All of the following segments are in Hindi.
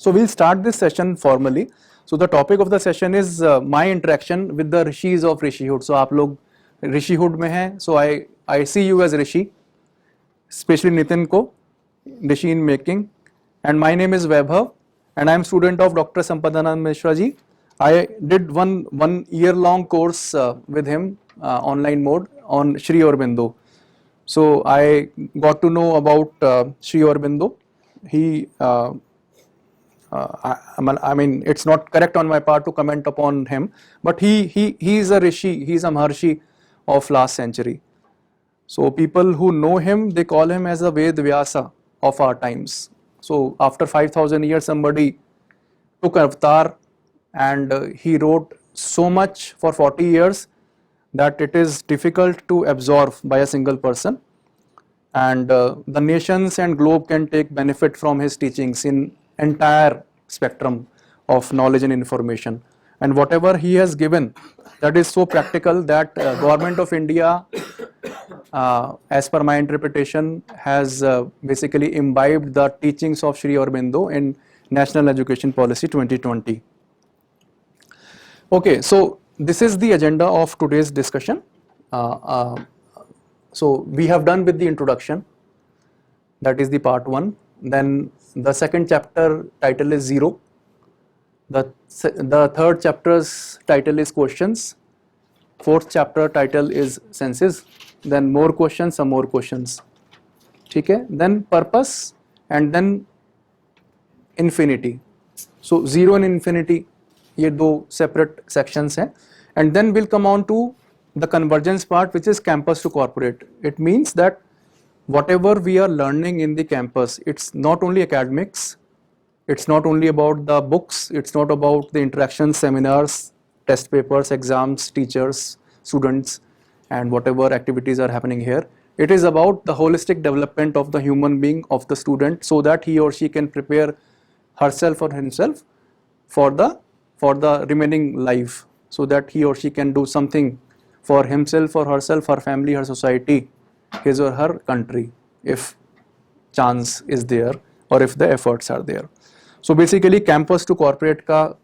So we'll start this session formally. So the topic of the session is my interaction with the rishis of Rishihood. So आप लोग Rishihood में हैं. So I see you as Rishi, especially Nitin को Rishi in making. And my name is Vaibhav, and I am student of Dr. Sampadanand Mishra ji. I did one year-long course with him, online mode, on Sri Aurobindo. So I got to know about Sri Aurobindo. He, I mean, it's not correct on my part to comment upon him, but he is a Rishi, he is a Maharshi of last century. So people who know him, they call him as a Ved Vyasa of our times. So after 5,000 years, somebody took avatar and he wrote so much for 40 years that it is difficult to absorb by a single person. And the nations and globe can take benefit from his teachings in entire spectrum of knowledge and information. And whatever he has given, that is so practical that Government of India, as per my interpretation, has basically imbibed the teachings of Sri Aurobindo in National Education Policy 2020. Okay, so this is the agenda of today's discussion. So we have done with the introduction, that is the part 1. Then the second chapter title is Zero. The third chapter's title is Questions. Fourth chapter title is Senses. Then more questions, some more questions. Okay? Then Purpose, and then Infinity. So Zero and Infinity, ये दो separate sections हैं. And then we'll come on to the convergence part, which is campus to corporate. It means that whatever we are learning in the campus, it's not only academics, it's not only about the books, it's not about the interactions, seminars, test papers, exams, teachers, students, and whatever activities are happening here. It is about the holistic development of the human being, of the student, so that he or she can prepare herself or himself for the remaining life, so that he or she can do something for himself or herself, her family, her society, his or her country, if chance is there or if the efforts are there. So basically campus to corporate का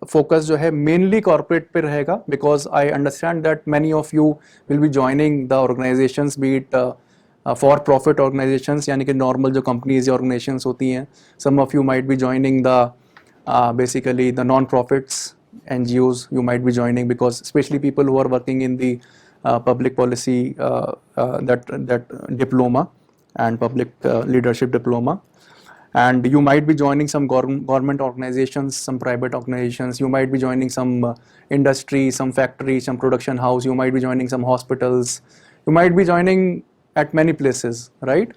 focus जो है mainly corporate पे रहेगा, because I understand that many of you will be joining the organizations, be it for profit organizations, यानी कि normal जो companies या organizations होती हैं. Some of you might be joining the basically the non-profits, NGOs you might be joining, because especially people who are working in the public policy, that diploma and public leadership diploma. And you might be joining some government organizations, some private organizations, you might be joining some industry, some factory, some production house, you might be joining some hospitals, you might be joining at many places, right?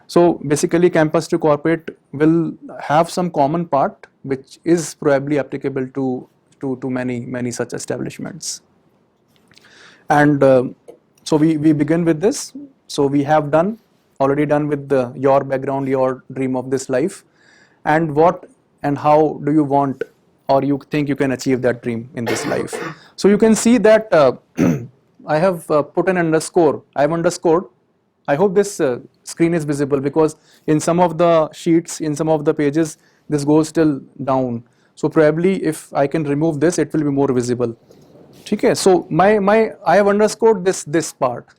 So basically campus to corporate will have some common part which is probably applicable to many such establishments. And so we begin with this. So we have already done with your background, your dream of this life, and what and how do you want or you think you can achieve that dream in this life. So you can see that I have put an underscore, I have underscored. I hope this screen is visible, because in some of the sheets, in some of the pages, this goes still down. So probably if I can remove this, it will be more visible. Okay, so I have underscored this part.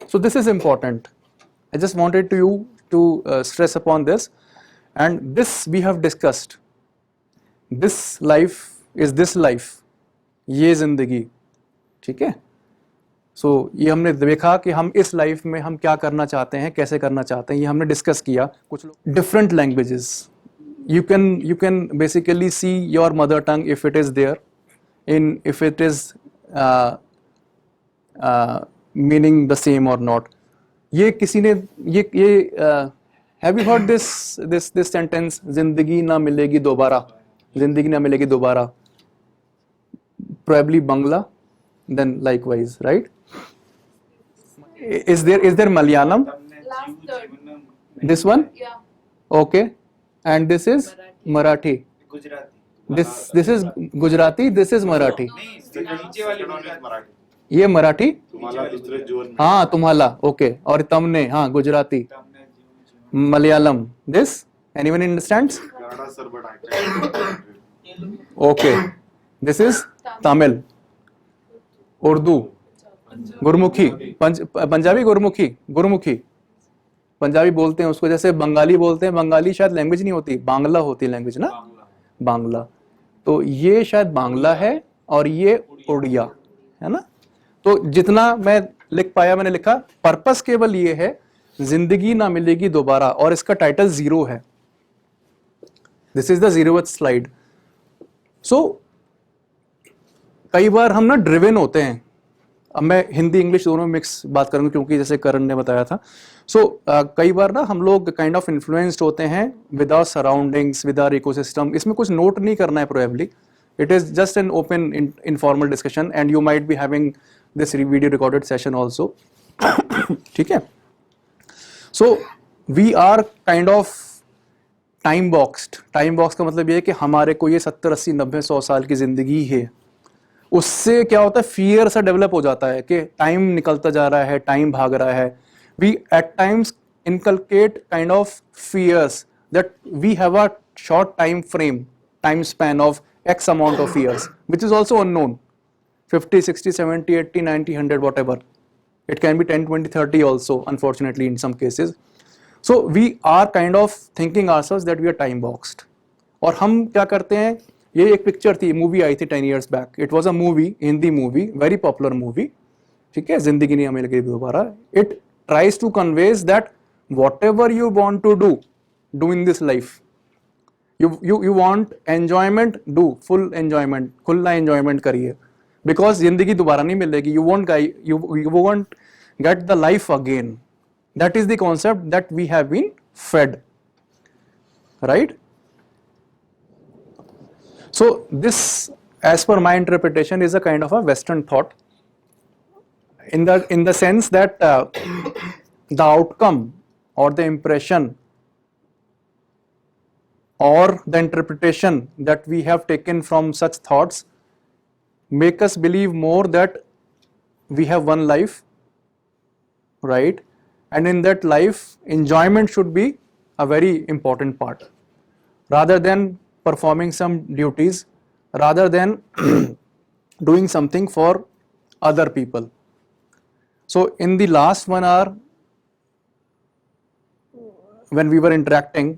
So this is important. I just wanted you to stress upon this, and this we have discussed. This life is this life, ये जिंदगी, ठीक है? So ये हमने देखा कि हम इस लाइफ में हम क्या करना चाहते हैं, कैसे करना चाहते हैं, ये हमने डिस्कस किया. कुछ लोग different languages. You can basically see your mother tongue if it is there, if it is meaning the same or not. ये किसी ने ये have you heard this sentence, जिंदगी ना मिलेगी दोबारा, जिंदगी ना मिलेगी दोबारा? Probably Bangla, then likewise, right? Is there Malayalam? This one? Yeah. Okay. And this is Marathi. Gujarati. This is Gujarati, this is Marathi. ये मराठी? हाँ, तुम्हाला. Okay. और तमने, हाँ, Gujarati. Malayalam. This? Anyone understands? Kannada, sir, but I can't. Okay, this is Tamil, Urdu, Gurmukhi, Punjabi Gurmukhi, Gurmukhi Punjabi बोलते हैं उसको, जैसे बंगाली बोलते हैं, बंगाली शायद लैंग्वेज नहीं होती, बांग्ला होती है लैंग्वेज ना, बांग्ला। तो ये शायद बांग्ला है और ये उड़िया है ना। तो जितना मैं लिख पाया मैंने लिखा। पर्पस केवल ये है, जिंदगी ना मिलेगी दोबारा, और इसका टाइटल 0 है। This is the 0th slide. So कई बार हम ना ड्रिवन होते हैं, अब मैं हिंदी इंग्लिश दोनों मिक्स बात करूंगा क्योंकि जैसे करण ने बताया था। सो कई बार ना हम लोग काइंड ऑफ इन्फ्लुएंस्ड होते हैं with our surroundings, with our ecosystem. इसमें कुछ नोट नहीं करना है probably, it is just an open informal discussion and you might be having this video recorded session also. ठीक है। So we are kind of time boxed. Time box का मतलब ये है कि हमारे को ये 70, 80, 90, 100 साल की जिंदगी है। उससे क्या होता है, फियर सा डेवलप हो जाता है कि टाइम निकलता जा रहा है, टाइम भाग रहा है। We at times inculcate kind of fears that we have a short time frame, time span of x amount of years, which is also unknown. 50, 60, 70, 80, 90, 100, whatever. It can be 10, 20, 30 also, unfortunately, in some cases. So we are kind of thinking ourselves that we are time boxed. और हम क्या करते हैं, ये एक पिक्चर थी, मूवी आई थी 10 years back. It was a movie, Hindi movie, very popular movie. ठीक है, जिंदगी नहीं हमें लगेगी दोबारा. It tries to conveys that whatever you want to do in this life. You want enjoyment, do full enjoyment, खुला enjoyment करिए, because जिंदगी दोबारा नहीं मिलेगी. You won't get the life again. That is the concept that we have been fed, right? So this, as per my interpretation, is a kind of a Western thought, in the sense that the outcome or the impression or the interpretation that we have taken from such thoughts make us believe more that we have one life, right? And in that life, enjoyment should be a very important part, rather than performing some duties, rather than doing something for other people. So in the last 1 hour, when we were interacting,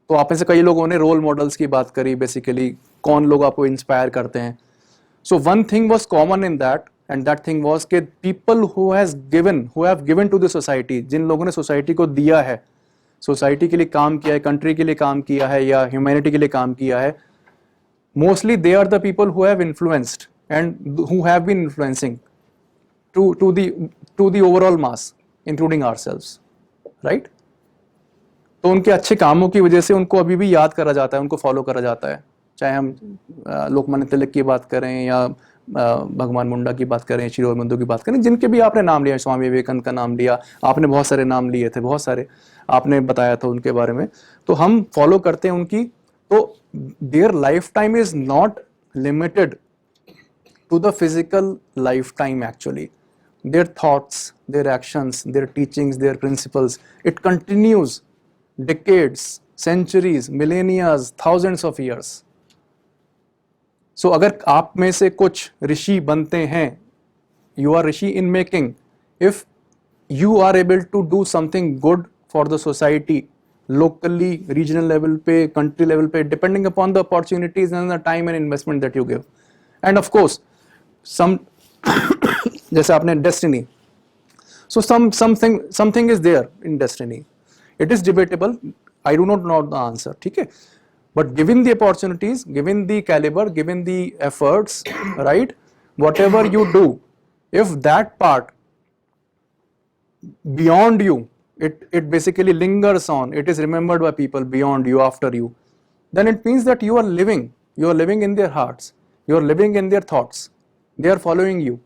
तो आप में से कई लोगों ने रोल मॉडल्स की बात करी, बेसिकली कौन लोग आपको इंस्पायर करते हैं. So one thing was common in that, and that thing was कि people who have given to the society, जिन लोगों ने सोसाइटी को दिया है, सोसाइटी के लिए काम किया है, कंट्री के लिए काम किया है, या ह्यूमैनिटी के लिए काम किया है, mostly they are the people who have influenced and who have been influencing to the overall mass, including ourselves, right? तो उनके अच्छे कामों की वजह से उनको अभी भी याद करा जाता है, उनको फॉलो करा जाता है. चाहे हम लोकमान्य तिलक की बात करें, या भगवान मुंडा की बात करें, श्री अरबिंदो की बात करें, जिनके भी आपने नाम लिया, स्वामी विवेकानंद का नाम लिया आपने, बहुत सारे नाम लिए थे, बहुत सारे आपने बताया था उनके बारे में, तो हम फॉलो करते हैं उनकी. तो their lifetime is not limited to the physical lifetime. Actually their thoughts, their actions, their teachings, their principles, it continues decades, centuries, millennia, thousands of years. So अगर आप में से कुछ ऋषि बनते हैं, you are Rishi in making, if you are able to do something good for the society, locally, regional level पे, country level पे, depending upon the opportunities and the time and investment that you give, and of course some जैसे आपने destiny, so something is there in destiny. It is debatable. I do not know the answer. ठीक है, but given the opportunities, given the caliber, given the efforts, right, whatever you do, if that part beyond you, it basically lingers on, it is remembered by people beyond you, after you, then it means that you are living in their hearts, you are living in their thoughts, they are following you,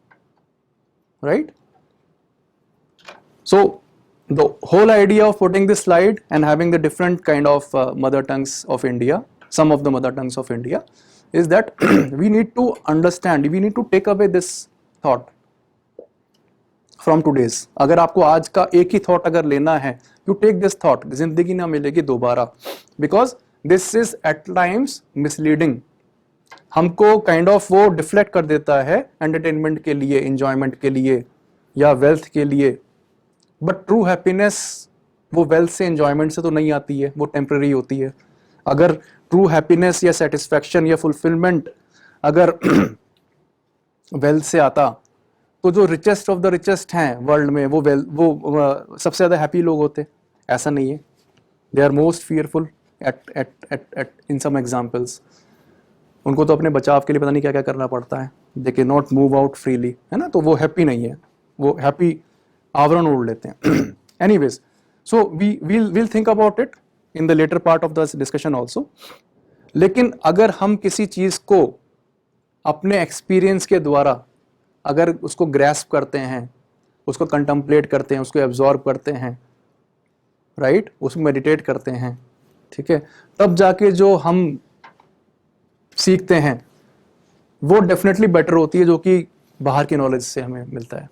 right? So the whole idea of putting this slide and having the different kind of mother tongues of India, some of the mother tongues of India, is that we need to understand, we need to take away this thought from today's. अगर आपको आज का एक ही thought अगर लेना है, you take this thought, जिंदगी ना मिलेगी दोबारा, because this is at times misleading, हमको काइंड ऑफ वो डिफ्लेक्ट कर देता है एंटरटेनमेंट के लिए, इंजॉयमेंट के लिए या वेल्थ के लिए। बट ट्रू हैप्पीनेस वो वेल्थ से, इंजॉयमेंट से तो नहीं आती है, वो टेम्पररी होती है। अगर ट्रू हैप्पीनेस या सेटिस्फैक्शन या फुलफिलमेंट अगर वेल्थ से आता तो जो रिचेस्ट ऑफ द रिचेस्ट हैं वर्ल्ड में वो सबसे ज़्यादा हैप्पी लोग होते। ऐसा नहीं है, they are most fearful at in some examples. उनको तो अपने बचाव के लिए पता नहीं क्या क्या करना पड़ता है, they can not move out freely, है ना, तो वो हैप्पी नहीं है, वो हैप्पी आवरण ओढ़ लेते हैं। Anyways, so we'll think about it in the later part of the discussion also। लेकिन अगर हम किसी चीज़ को अपने एक्सपीरियंस के द्वारा अगर उसको ग्रैस्प करते हैं, उसको कंटम्पलेट करते हैं, उसको एब्जॉर्ब करते हैं, राइट, उसमें मेडिटेट करते हैं, ठीक है, तब जाके जो हम सीखते हैं वो डेफिनेटली बेटर होती है जो कि बाहर की नॉलेज से हमें मिलता है।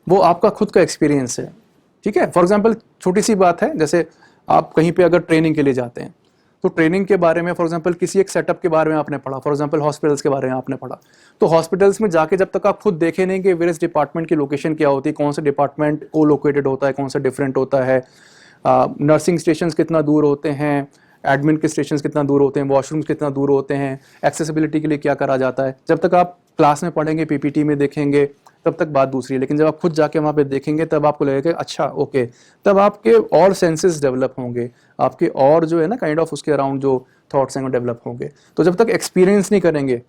वो आपका खुद का एक्सपीरियंस है, ठीक है। फॉर एग्जांपल छोटी सी बात है, जैसे आप कहीं पे अगर ट्रेनिंग के लिए जाते हैं तो ट्रेनिंग के बारे में, फॉर एग्जांपल किसी एक सेटअप के बारे में आपने पढ़ा, फॉर एग्जांपल हॉस्पिटल्स के बारे में आपने पढ़ा, तो हॉस्पिटल्स में जाके जब तक आप खुद देखें नहीं कि वेरियस डिपार्टमेंट की लोकेशन क्या होती है, कौन सा डिपार्टमेंट को लोकेटेड होता है, कौन सा डिफरेंट होता है, नर्सिंग स्टेशन कितना दूर होते हैं, एडमिन के स्टेशन कितना दूर होते हैं, वॉशरूम्स कितना दूर होते हैं, एक्सेसिबिलिटी के लिए क्या करा जाता है, जब तक आप क्लास में पढ़ेंगे, पीपीटी में देखेंगे, तब तक बात दूसरी है। लेकिन जब आप खुद जाके वहाँ पे देखेंगे तब आपको लगेगा कि अच्छा ओके, तब आपके और सेंसेस डेवलप होंगे, आपके और जो है ना काइंड ऑफ उसके अराउंड जो थॉट्स हैं वो डेवलप होंगे। तो जब तक एक्सपीरियंस नहीं करेंगे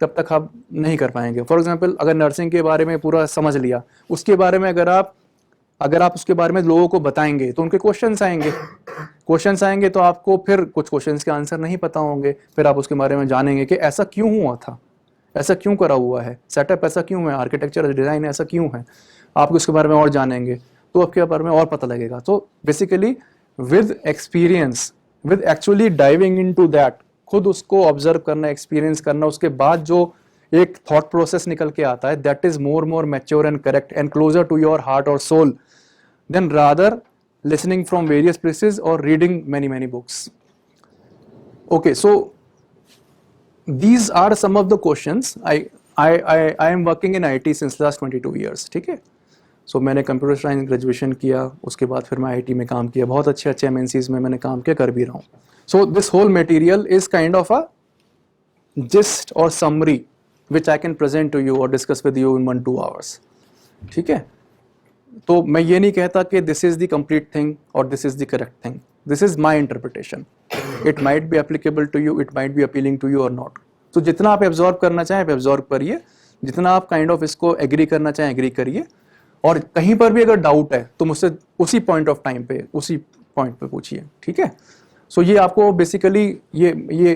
तब तक आप नहीं कर पाएंगे। फॉर एग्जांपल अगर नर्सिंग के बारे में पूरा समझ लिया, उसके बारे में अगर आप उसके बारे में लोगों को बताएंगे तो उनके क्वेश्चंस आएंगे तो आपको फिर कुछ क्वेश्चंस के आंसर नहीं पता होंगे, फिर आप उसके बारे में जानेंगे कि ऐसा क्यों हुआ था, ऐसा क्यों करा हुआ है, सेटअप ऐसा क्यों है, आर्किटेक्चर डिज़ाइन ऐसा क्यों है, आप उसके बारे में और जानेंगे तो आपके बारे में और पता लगेगा। तो basically with experience, with actually diving into that, खुद उसको ऑब्जर्व करना, एक्सपीरियंस करना, उसके बाद जो एक थॉट प्रोसेस निकल के आता है, that is more mature and correct and closer to your heart और soul then rather listening from various places or reading many books. Okay, so these are some of the questions. I am working in IT since last 22 years, ठीक है। So मैंने कंप्यूटर साइंस ग्रेजुएशन किया, उसके बाद फिर मैं IT में काम किया, बहुत अच्छे MNCs में मैंने काम किया, कर भी रहा हूँ। So this whole material is kind of a gist or summary which I can present to you or discuss with you in 1-2 hours, ठीक है। तो मैं ये नहीं कहता कि this is the complete thing और this is the correct thing, this is my interpretation, it might be applicable to you, it might be appealing to you और नॉट। तो जितना आप एब्जॉर्ब करना चाहें आप एब्जॉर्ब करिए, जितना आप काइंड ऑफ इसको एग्री करना चाहें एग्री करिए, और कहीं पर भी अगर डाउट है तो मुझसे उसी पॉइंट ऑफ टाइम पे, उसी पॉइंट पे पूछिए, ठीक है। सो ये आपको बेसिकली ये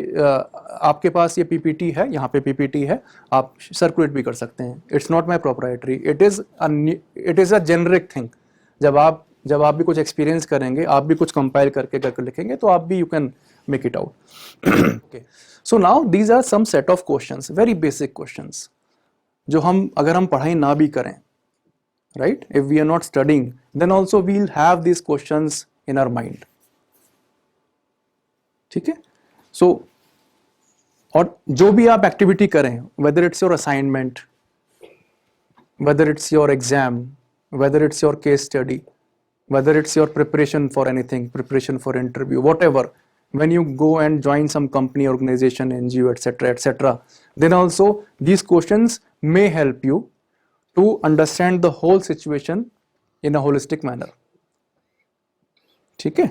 आपके पास ये पीपीटी है, यहाँ पे पीपीटी है, आप सर्कुलेट भी कर सकते हैं। It's not my proprietary, it is a generic thing. जब आप भी कुछ एक्सपीरियंस करेंगे, आप भी कुछ कंपाइल करके लिखेंगे तो आप भी you can make it out. Okay, so now these are some set of questions, very basic questions, जो अगर हम पढ़ाई ना भी करें, right, if we are not studying then also we will have these questions in our mind, ठीक है। सो और जो भी आप एक्टिविटी करें, whether it's your assignment, whether it's your exam, whether it's your case study, whether it's your preparation for anything, preparation for interview, what ever, when you go and join some company, organization, NGO, etc., then also these questions may help you to understand the whole situation in a holistic manner, ठीक है।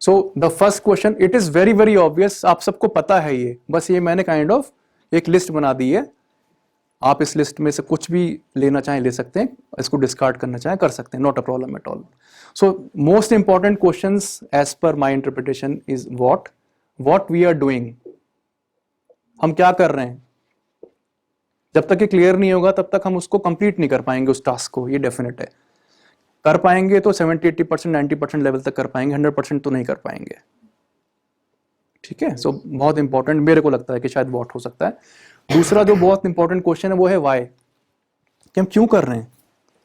So the first question, it is very obvious, आप सबको पता है ये, बस ये मैंने kind of एक लिस्ट बना दी है, आप इस लिस्ट में से कुछ भी लेना चाहें ले सकते हैं, इसको डिस्कार्ड करना चाहें कर सकते हैं, not a problem at all. So most important questions as per my interpretation is what we are doing, हम क्या कर रहे हैं। जब तक ये क्लियर नहीं होगा तब तक हम उसको कंप्लीट नहीं कर पाएंगे उस टास्क को, ये डेफिनेट है। कर पाएंगे तो 70-80% 90% लेवल तक कर पाएंगे, 100% तो नहीं कर पाएंगे, ठीक है। सो बहुत इंपॉर्टेंट मेरे को लगता है कि शायद व्हाट हो सकता है। दूसरा जो बहुत इंपॉर्टेंट क्वेश्चन है वो है वाई, कि हम क्यों कर रहे हैं,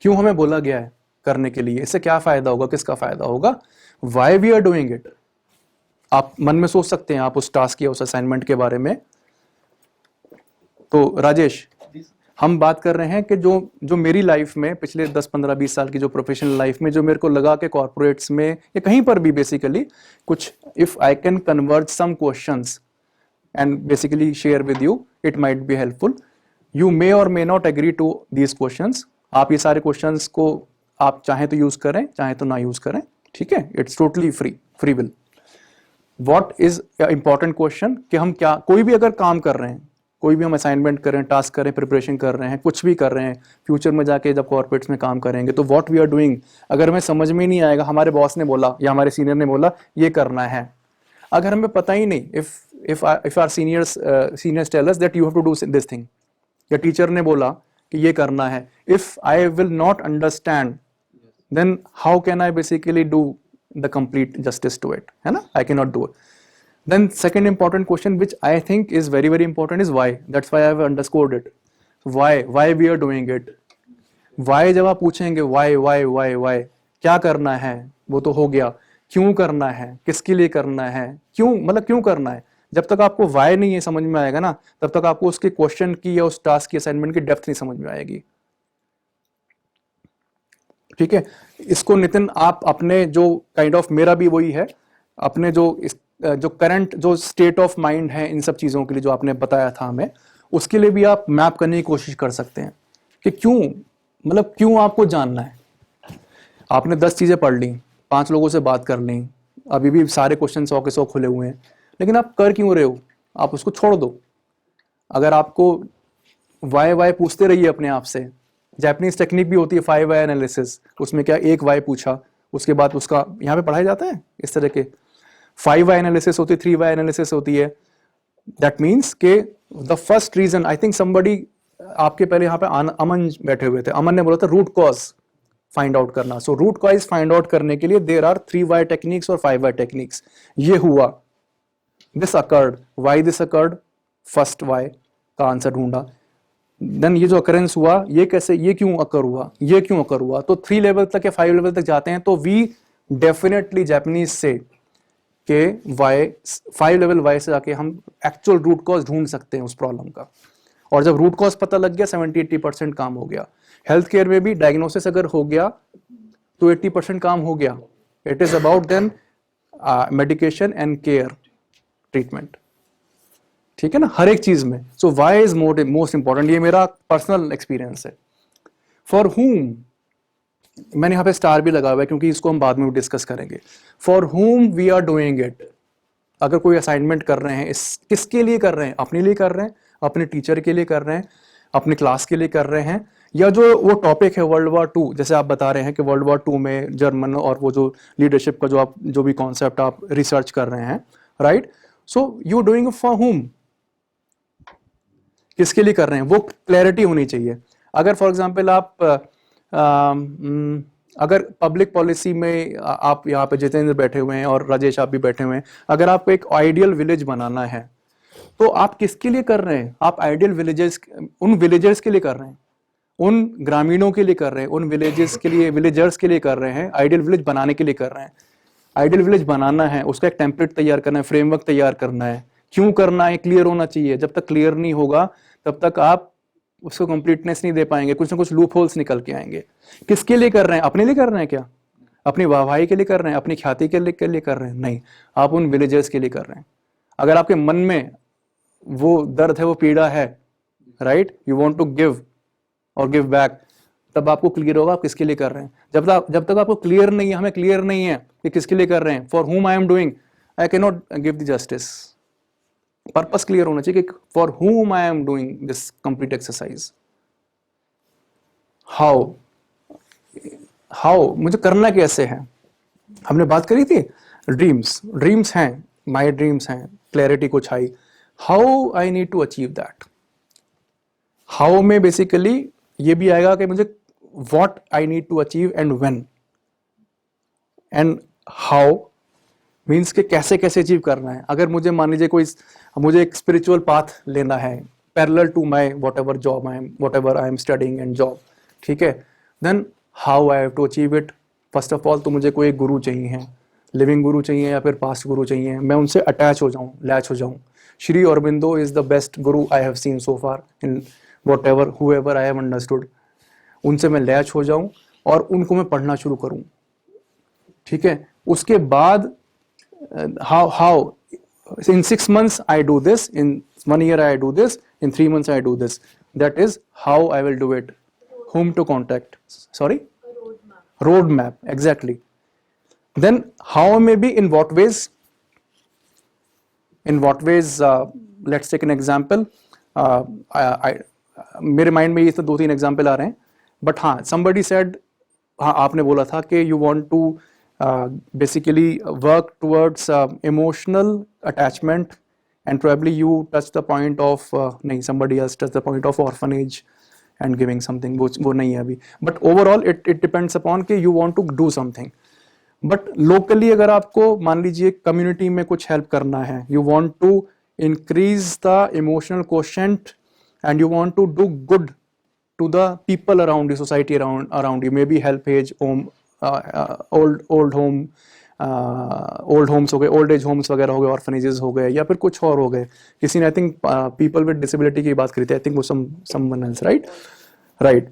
क्यों हमें बोला गया है करने के लिए, इससे क्या फायदा होगा, किसका फायदा होगा, why we are doing it. आप मन में सोच सकते हैं आप उस टास्क या उस असाइनमेंट के बारे में। तो राजेश, हम बात कर रहे हैं कि जो जो मेरी लाइफ में पिछले 10 15 20 साल की जो प्रोफेशनल लाइफ में जो मेरे को लगा कि कॉर्पोरेट्स में या कहीं पर भी बेसिकली कुछ, if I can convert some questions and basically share with you, it might be helpful. You may or may not agree to these questions. आप ये सारे questions को आप चाहें तो यूज करें, चाहें तो ना यूज करें, ठीक है, it's totally free will. What is important question कि हम क्या, कोई भी अगर काम कर रहे हैं, कोई भी हम असाइनमेंट कर रहे हैं, टास्क कर रहे हैं, प्रिपरेशन कर रहे हैं, कुछ भी कर रहे हैं, फ्यूचर में जाके जब कॉर्पोरेट्स में काम करेंगे तो व्हाट वी आर डूइंग अगर हमें समझ में नहीं आएगा, हमारे बॉस ने बोला या हमारे सीनियर ने बोला ये करना है, अगर हमें पता ही नहीं, if our seniors tell us that you have to do this thing, या टीचर ने बोला कि ये करना है, if I will not understand, then how can I basically do the complete justice to it, है ना, I cannot do it. Then second important question which I think is very very important is why. That's why I have underscored it. Why we are doing it. Why जब आप पूछेंगे why क्या करना है, वो तो हो गया, क्यों करना है, किसके लिए करना है, क्यों मतलब क्यों करना है, जब तक आपको वाई नहीं है समझ में आएगा ना, तब तक आपको उसके क्वेश्चन की या उस टास्क की असाइनमेंट की डेप्थ नहीं समझ में आएगी, ठीक है। इसको नितिन आप अपने जो काइंड ऑफ, मेरा भी वही है, अपने जो करंट जो स्टेट ऑफ माइंड है इन सब चीजों के लिए जो आपने बताया था हमें, उसके लिए भी आप मैप करने की कोशिश कर सकते हैं कि क्यों, मतलब क्यों आपको जानना है। आपने 10 चीजें पढ़ ली, 5 लोगों से बात कर ली, अभी भी सारे क्वेश्चन 100 के 100 खुले हुए हैं, लेकिन आप कर क्यों रहे हो, आप उसको छोड़ दो। अगर आपको वाई पूछते रहिए अपने आप से, जापानीज टेक्निक भी होती है 5 वाई एनालिसिस, उसमें क्या एक वाई पूछा, उसके बाद उसका यहाँ पे पढ़ाया जाता है इस तरह के 5 वाई एनालिसिस होती है, 3 वाई एनालिसिस होती है। दैट मीन्स के the first reason, I think somebody आपके पहले यहाँ पे अमन बैठे हुए थे, अमन ने बोला था रूट कॉज फाइंड आउट करना। So root cause find out करने के लिए देयर आर 3 वाई टेक्निक्स और 5 वाई टेक्निक्स। ये हुआ, this occurred, why this occurred, first why का आंसर ढूंढा, देन ये जो अकरेंस हुआ ये कैसे, ये क्यों अकर हुआ, ये क्यों अकर हुआ, तो 3 लेवल तक या 5 लेवल तक जाते हैं तो वी डेफिनेटली जापानीज से के वाई 5 लेवल वाई से जाके हम एक्चुअल रूट कॉज ढूंढ सकते हैं उस प्रॉब्लम का। और जब रूट कॉज पता लग गया 70-80% काम हो गया। हेल्थ केयर में भी डायग्नोसिस अगर हो गया तो 80% काम हो गया। It is about then medication and care, treatment, ठीक है ना, हर एक चीज में। So why is most important, ये मेरा पर्सनल एक्सपीरियंस है। फॉर हुम, मैंने यहाँ पे स्टार भी लगा हुआ है क्योंकि इसको हम बाद में डिस्कस करेंगे। For whom we are doing it, अगर कोई असाइनमेंट कर रहे हैं, इस किसके लिए कर रहे हैं, अपने लिए कर रहे हैं, अपने टीचर के लिए कर रहे हैं, अपने क्लास के लिए कर रहे हैं, या जो वो टॉपिक है वर्ल्ड वॉर 2, जैसे आप बता रहे हैं कि वर्ल्ड वॉर 2 में जर्मन और वो जो लीडरशिप का जो भी कॉन्सेप्ट आप रिसर्च कर रहे हैं, right. So you doing for हुम, किसके लिए कर रहे हैं, वो क्लैरिटी होनी चाहिए। अगर फॉर एग्जाम्पल आप अगर पब्लिक पॉलिसी में आप यहाँ पे जितेंद्र बैठे हुए हैं और राजेश आप भी बैठे हुए हैं, अगर आपको एक आइडियल विलेज बनाना है तो आप किसके लिए कर रहे हैं, आप आइडियल विलेजेस, उन विलेजर्स के लिए कर रहे हैं, उन ग्रामीणों के लिए कर रहे हैं, उन विलेजेस के लिए, विलेजर्स के लिए कर रहे हैं, आइडियल विलेज बनाने के लिए कर रहे हैं। आइडियल विलेज बनाना है, उसका एक टेम्पलेट तैयार करना है, फ्रेमवर्क तैयार करना है, क्यों करना है, क्लियर होना चाहिए। जब तक क्लियर नहीं होगा तब तक आप उसको कंप्लीटनेस नहीं दे पाएंगे, कुछ ना कुछ लूप होल्स निकल के आएंगे। किसके लिए कर रहे हैं, अपने लिए कर रहे हैं क्या, अपनी वाहवाही के लिए कर रहे हैं, अपनी ख्याति के लिए कर रहे हैं, नहीं, आप उन विलेजर्स के लिए कर रहे हैं। अगर आपके मन में वो दर्द है, वो पीड़ा है, right, you want to give और गिव बैक, तब आपको क्लियर होगा आप किसके लिए कर रहे हैं। जब तक आपको क्लियर नहीं है, हमें क्लियर नहीं है कि किसके लिए कर रहे हैं, फॉर हुम I am doing, I can not give the justice. Purpose clear होना चाहिए कि फॉर हुम I am doing this complete exercise, how मुझे करना कैसे है। हमने बात करी थी ड्रीम्स हैं, माय ड्रीम्स हैं, क्लैरिटी को छाई, how I need to achieve that. How में बेसिकली ये भी आएगा कि मुझे what I need to achieve and when, and how means के कैसे कैसे अचीव करना है। अगर मुझे मान लीजिए मुझे एक स्पिरिचुअल पाथ लेना है parallel to my whatever I am studying and job, ठीक है, then how I have to achieve it. First of all तो मुझे कोई एक गुरु चाहिए है, लिविंग गुरु चाहिए या फिर पास्ट गुरु चाहिए, मैं उनसे अटैच हो जाऊँ, लैच हो जाऊँ. Shri Aurobindo is the best guru I have seen so far in whatever whoever I have understood. उनसे मैं लैच हो जाऊं और उनको मैं पढ़ना शुरू करूं. ठीक है, उसके बाद how in 6 months I do this, in 1 year I do this, in 3 months I do this. That is how I will do it. Whom to contact? Sorry? Roadmap, exactly. Then how maybe in what ways? In what ways? Let's take an example. मेरे माइंड में ये तो 2-3 एग्जाम्पल आ रहे हैं, बट हाँ, somebody said, हाँ आपने बोला था कि you want to basically work towards emotional attachment, and probably you touch the point of नहीं, somebody else touch the point of orphanage and giving something, वो नहीं है अभी, but overall it depends upon कि you want to do something. But locally अगर आपको मान लीजिए कम्युनिटी में कुछ हेल्प करना है, you want to increase the emotional quotient and you want to do good to the people around you, society around you, maybe help age home, old homes हो गए, old age homes वगैरह हो गए, orphanages हो गए, या फिर कुछ और हो गए. किसी ने I think people with disability की बात करी थी, आई थिंक वो someone else, right.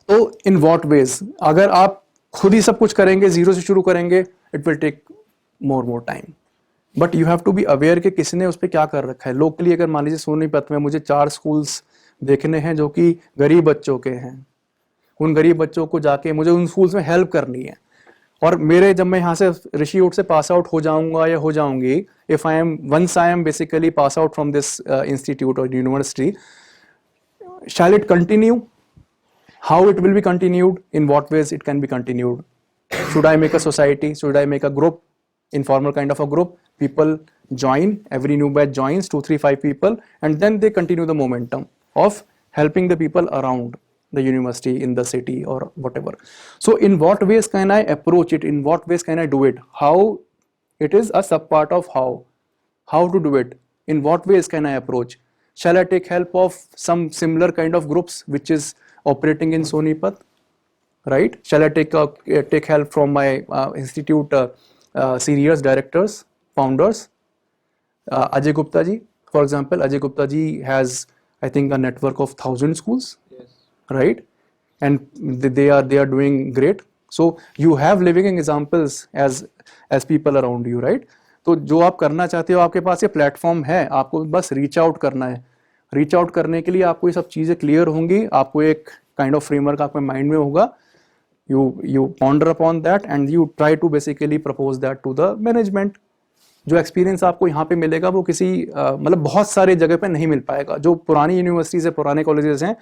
तो in what ways, अगर आप खुद ही सब कुछ करेंगे, जीरो से शुरू करेंगे, it will take more time. But you have to be aware कि किसी ने उस पर क्या कर रखा है. लोकली अगर मान लीजिए सोनीपत में मुझे 4 स्कूल्स देखने हैं जो कि गरीब बच्चों के हैं, उन गरीब बच्चों को जाके मुझे उन स्कूल्स में हेल्प करनी है. और मेरे जब मैं यहाँ से ऋषि ऊट से पास आउट हो जाऊंगा या हो जाऊंगी, if I am once I am basically pass out from this institute और university, shall it continue? How it will be continued? In what ways it can be continued? Should I make a society? Should I make a group, informal kind of a group? People join, every new batch joins, 2 3 5 people, and then they continue the momentum of helping the people around the university, in the city, or whatever. So in what ways can I approach it? In what ways can I do it? How it is a sub part of how to do it. In what ways can I approach? Shall I take help of some similar kind of groups which is operating in Sonipat, right? Shall I take help from my institute seniors, directors, founders? Ajay Gupta ji, for example, Ajay Gupta ji has, I think, a network of 1,000 schools, yes, right? And they are doing great. So you have living examples as people around you, right? तो जो आप करना चाहते हो, आपके पास ये प्लेटफॉर्म है, आपको बस रीच आउट करना है. रीच आउट करने के लिए आपको ये सब चीज़ें क्लियर होंगी, आपको एक काइंड ऑफ फ्रेमवर्क आपके माइंड में होगा. You ponder upon that and you try to basically propose that to the management. जो एक्सपीरियंस आपको यहाँ पे मिलेगा वो किसी मतलब बहुत सारे जगह पे नहीं मिल पाएगा. जो पुरानी यूनिवर्सिटीज है, पुराने कॉलेजेस हैं,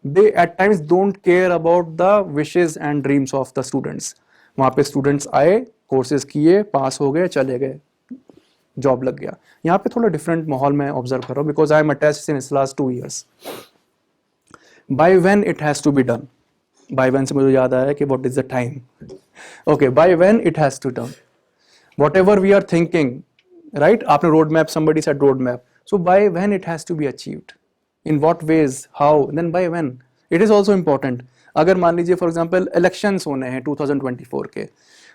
they at times don't care about the wishes and dreams of the students. वहाँ पे स्टूडेंट्स आए, कोर्सेज किए, पास हो गए, चले गए, जॉब लग गया. यहाँ पे थोड़ा डिफरेंट माहौल में ऑब्जर्व कर रहा हूँ, because I am attached since last 2 years. By when it has to be done? By when से मुझे याद आया कि what is the time. Okay, by when it has to done. Whatever we are thinking, right? आपने road map, somebody said road map. So by when it has to be achieved? In what ways? How? Then by when? It is also important. अगर मान लीजिए for example elections होने हैं 2024 के,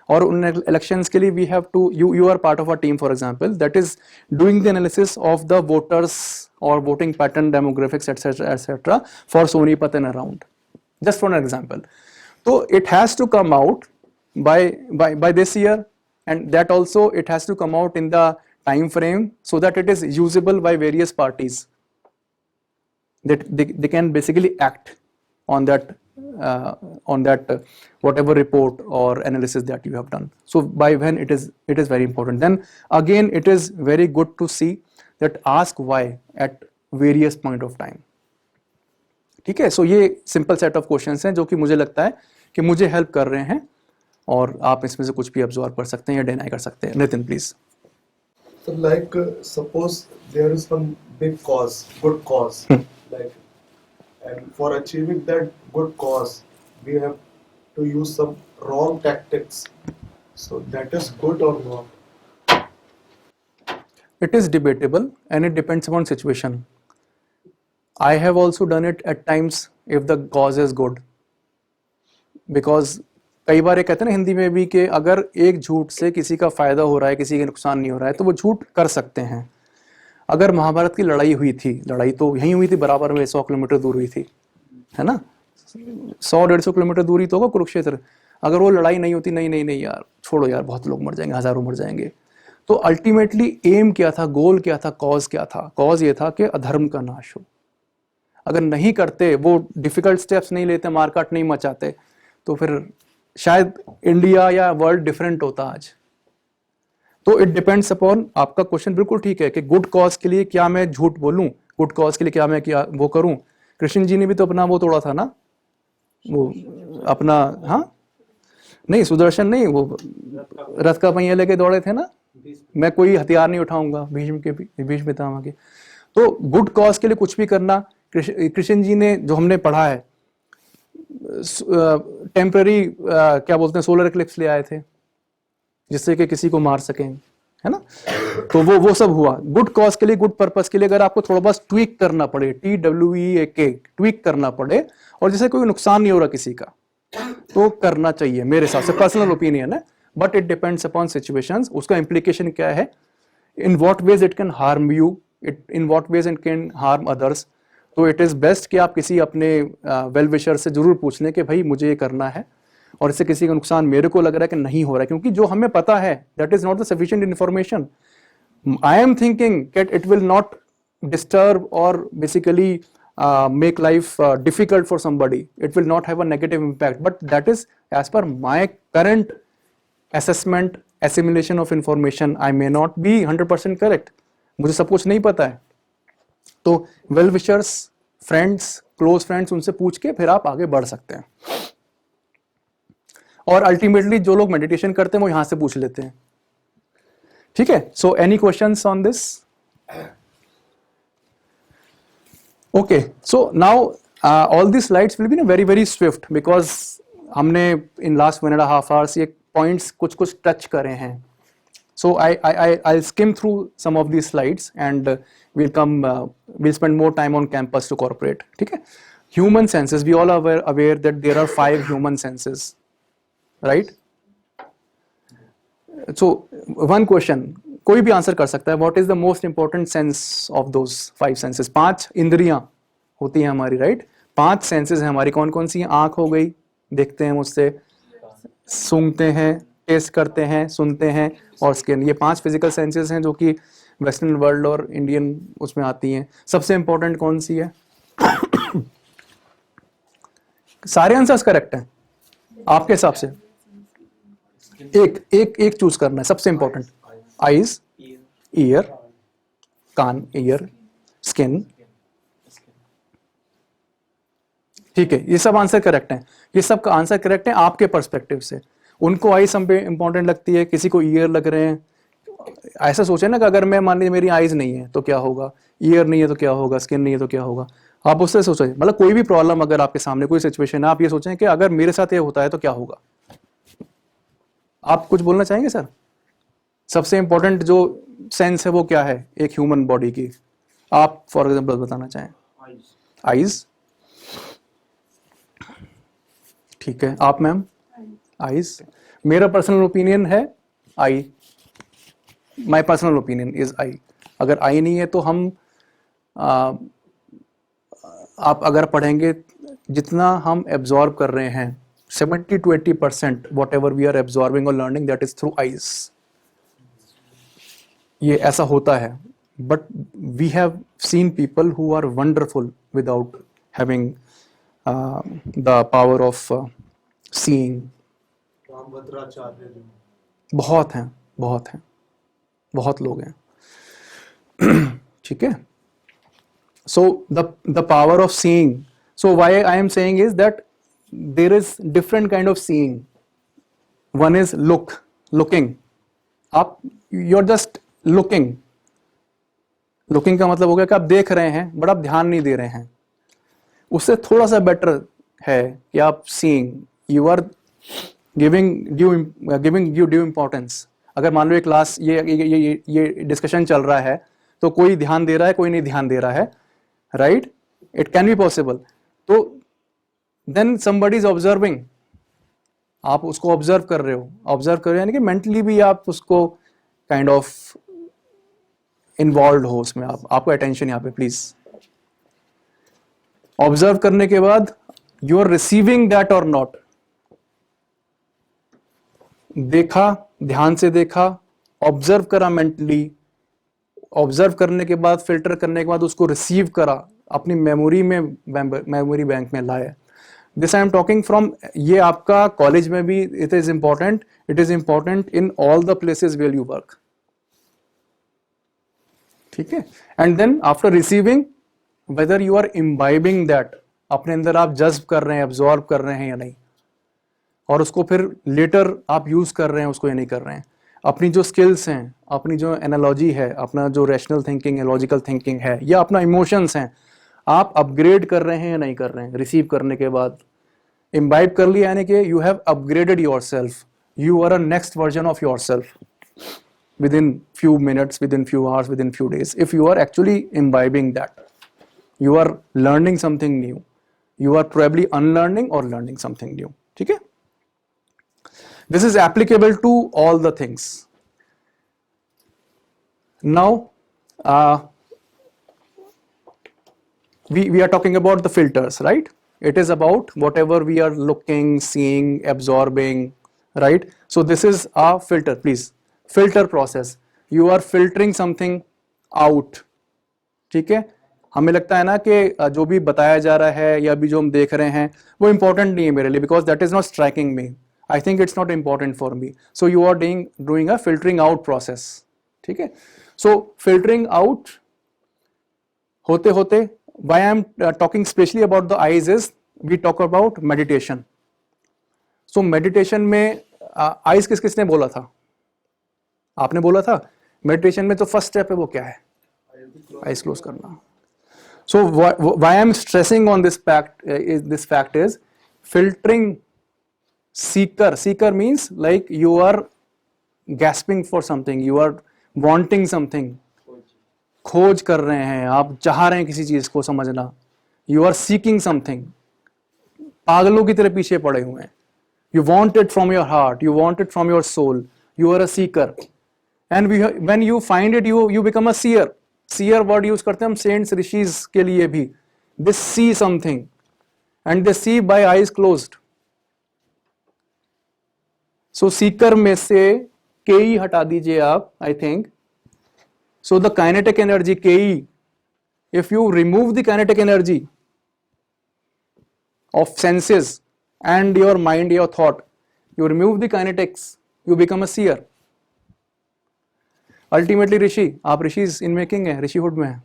और उन elections के लिए we have to, you are part of a team for example that is doing the analysis of the voters or voting pattern, demographics, etc. for Sonipat and around. Just for an example. So it has to come out by this year, and that also it has to come out in the time frame so that it is usable by various parties, that they can basically act on that whatever report or analysis that you have done. So by when it is very important. Then again it is very good to see that ask why at various point of time. ठीक है, सो ये सिंपल सेट ऑफ क्वेश्चंस हैं जो कि मुझे लगता है कि मुझे हेल्प कर रहे हैं, और आप इसमें से कुछ भी अब्जॉर्व कर सकते हैं या डिनाई कर सकते हैं. Nitin please. So like suppose there is some big cause, good cause, like, and for achieving that good cause we have to use some wrong tactics. So that is good or not? It is debatable and it depends upon situation. I have also done it at times if the cause is good. Because कई बार ये कहते हैं ना हिंदी में भी कि अगर एक झूठ से किसी का फायदा हो रहा है, किसी का नुकसान नहीं हो रहा है, तो वो झूठ कर सकते हैं। अगर महाभारत की लड़ाई हुई थी, लड़ाई तो यहीं हुई थी, बराबर में 100 किलोमीटर दूर हुई थी, है ना, 100-150 किलोमीटर दूरी तो होगा कुरुक्षेत्र। अगर वो लड़ाई नहीं होती, नहीं नहीं नहीं यार छोड़ो यार, बहुत लोग मर जाएंगे, हजारों मर जाएंगे, तो अल्टीमेटली एम क्या था, गोल क्या था, कॉज क्या था? कॉज ये था कि अधर्म का नाश हो। अगर नहीं करते, वो डिफिकल्ट स्टेप्स नहीं लेते, मारकाट नहीं मचाते, तो फिर शायद इंडिया या वर्ल्ड डिफरेंट होता आज। तो इट डिपेंड्स अपॉन, आपका क्वेश्चन बिल्कुल ठीक है कि गुड कॉज के लिए क्या मैं झूठ बोलूं, गुड कॉज के लिए क्या मैं क्या वो करूं। कृष्ण जी ने भी तो अपना वो तोड़ा था ना, वो अपना, हाँ नहीं सुदर्शन नहीं, वो रथ का पहिया लेके दौड़े थे ना, मैं कोई हथियार नहीं उठाऊंगा, भीष्म पितामह के। तो गुड कॉज के लिए कुछ भी करना। कृष्ण जी ने, जो हमने पढ़ा है, टेम्पररी क्या बोलते हैं, सोलर इक्लिप्स ले आए थे जिससे कि किसी को मार सकें, है ना। तो वो सब हुआ गुड कॉज के लिए, गुड पर्पस के लिए। अगर आपको थोड़ा बहुत ट्वीक करना पड़े, TWEAK, ट्वीक करना पड़े, और जैसे कोई नुकसान नहीं हो रहा किसी का, तो करना चाहिए मेरे हिसाब से, पर्सनल ओपिनियन है, but it depends upon situations. उसका इम्प्लीकेशन क्या है, in what ways it can harm you, in what ways it can harm others. तो इट इज बेस्ट कि आप किसी अपने वेल विशर से जरूर पूछ लें कि भाई मुझे ये करना है और इससे किसी का नुकसान मेरे को लग रहा है कि नहीं हो रहा है, क्योंकि जो हमें पता है that is not the sufficient information. I am thinking that it will not disturb और basically make life difficult for somebody, it will not have a negative impact, but that is as per my current assessment, assimilation of information. I may not be 100% correct, मुझे सब कुछ नहीं पता है। तो well wishers, friends, close friends, उनसे पूछ के फिर आप आगे बढ़ सकते हैं। और अल्टीमेटली जो लोग मेडिटेशन करते हैं वो यहां से पूछ लेते हैं, ठीक है। So any questions on this? Okay, so now all these slides will be very very swift because हमने in last 1.5 hours ये points कुछ touch करे हैं। So I'll skim through some of these slides and we'll spend more time on campus to corporate, ठीक है। Human senses, we all are aware that there are 5 human senses, right? So one question, कोई भी आंसर कर सकता है, what is the most important sense of those 5 senses? 5 इंद्रियां होती हैं हमारी, राइट? 5 सेंसेस हैं हमारी, कौन कौन सी हैं? आंख हो गई, देखते हैं मुझसे, सूंघते हैं, टेस्ट करते हैं, सुनते हैं, और स्किन। ये 5 फिजिकल सेंसेस हैं जो कि वेस्टर्न वर्ल्ड और इंडियन उसमें आती हैं। सबसे इंपॉर्टेंट कौन सी है? सारे आंसर्स करेक्ट हैं आपके हिसाब से? एक चूज करना है, सबसे इंपॉर्टेंट। आईज, ईयर, कान, ईयर, स्किन, ठीक है, ये सब आंसर करेक्ट हैं। ये सब का आंसर करेक्ट है आपके पर्सपेक्टिव से। उनको आईज सब पे इंपॉर्टेंट लगती है, किसी को ईयर लग रहे हैं। ऐसा सोचे ना कि अगर मैं मान लीजिए मेरी आईज नहीं है तो क्या होगा, ईयर नहीं है तो क्या होगा, स्किन नहीं है तो क्या होगा। आप उससे सोचें, मतलब कोई भी प्रॉब्लम अगर आपके सामने कोई सिचुएशन है, आप ये सोचें कि अगर मेरे साथ ये होता है तो क्या होगा। आप कुछ बोलना चाहेंगे सर? सबसे इंपॉर्टेंट जो सेंस है वो क्या है एक ह्यूमन बॉडी की? आप फॉर एग्जांपल बताना चाहें। आईज, ठीक है। आप मैम? आईज। मेरा पर्सनल ओपिनियन है eye, my personal opinion is eye. अगर आई नहीं है तो हम आप अगर पढ़ेंगे, जितना हम एब्जॉर्ब कर रहे हैं 70 to 80% whatever we are absorbing और learning, that is through eyes. ये ऐसा होता है, but we have seen people who are wonderful without having the power of seeing. बहुत हैं, बहुत हैं, बहुत लोग हैं, ठीक है। So the power of seeing. So why I am saying is that there is different kind of seeing. One is looking. आप you're just looking. Looking का मतलब हो गया कि आप देख रहे हैं बट आप ध्यान नहीं दे रहे हैं। उससे थोड़ा सा बेटर है कि आप seeing. You are giving due importance. अगर मान लो एक क्लास ये डिस्कशन चल रहा है तो कोई ध्यान दे रहा है, कोई नहीं ध्यान दे रहा है, right? It can be possible. So then somebody is observing, आप उसको ऑब्जर्व कर रहे हो, ऑब्जर्व कर रहे हो यानी कि मेंटली भी आप उसको काइंड ऑफ इन्वॉल्व हो उसमें, आपको अटेंशन यहाँ पे प्लीज। ऑब्जर्व करने के बाद यू आर रिसीविंग दैट और नॉट, देखा, ध्यान से देखा, ऑब्जर्व करा मेंटली, ऑब्जर्व करने के बाद फिल्टर करने के बाद उसको रिसीव करा, अपनी मेमोरी में, मेमोरी बैंक में लाया। This I am talking from, ये आपका कॉलेज में भी it is important in all the places where you work, ठीक है। And then after receiving whether you are imbibing that, अपने अंदर आप जज्ब कर रहे हैं, एब्जॉर्ब कर रहे हैं या नहीं, और उसको फिर लेटर आप यूज कर रहे हैं उसको या नहीं कर रहे हैं। अपनी जो स्किल्स हैं, अपनी जो एनालॉजी है, अपना जो रैशनल थिंकिंग है, लॉजिकल थिंकिंग है, या अपना इमोशंस हैं, आप अपग्रेड कर रहे हैं या नहीं कर रहे हैं। रिसीव करने के बाद इम्बाइब कर लिया यानी कि you have upgraded yourself, you are a next version of your self within few minutes, within few hours, within few days. If you are actually imbibing that, you are learning something new. You are probably unlearning or learning something new. ठीक है? This is applicable to all the things. Now, we are talking about the filters, right? It is about whatever we are looking, seeing, absorbing, right? So this is a filter, please. Filter process. You are filtering something out. ठीक है, हमें लगता है ना कि जो भी बताया जा रहा है या भी जो हम देख रहे हैं वो इंपॉर्टेंट नहीं है मेरे लिए, because that is not striking me, I think it's not important for me, so you are doing a filtering out process. ठीक है, सो फिल्टरिंग आउट होते होते, why I am talking specially about the eyes is we talk about meditation. So meditation में आईज किस किसने बोला था? आपने बोला था। मेडिटेशन में तो फर्स्ट स्टेप है वो क्या है? आईज क्लोज करना। So why I'm stressing on this fact is filtering seeker. Seeker means like you are gasping for something, you are wanting something. खोज कर रहे हैं, आप चाह रहे हैं किसी चीज को समझना. You are seeking something. पागलों की तरह पीछे पड़े हुए हैं. You want it from your heart, you want it from your soul. You are a seeker. And when you find it, you become a seer. Seer word use करते हैं हम सेंट्स ऋषिज के लिए भी. They see something and they see by eyes closed. So seeker में से केई हटा दीजिए आप, I think. So the kinetic energy K, if you remove the kinetic energy of senses and your mind, your thought, you remove the kinetics, you become a seer. Ultimately rishi, आप ऋषिज इन मेकिंग है, ऋषिहुड में है.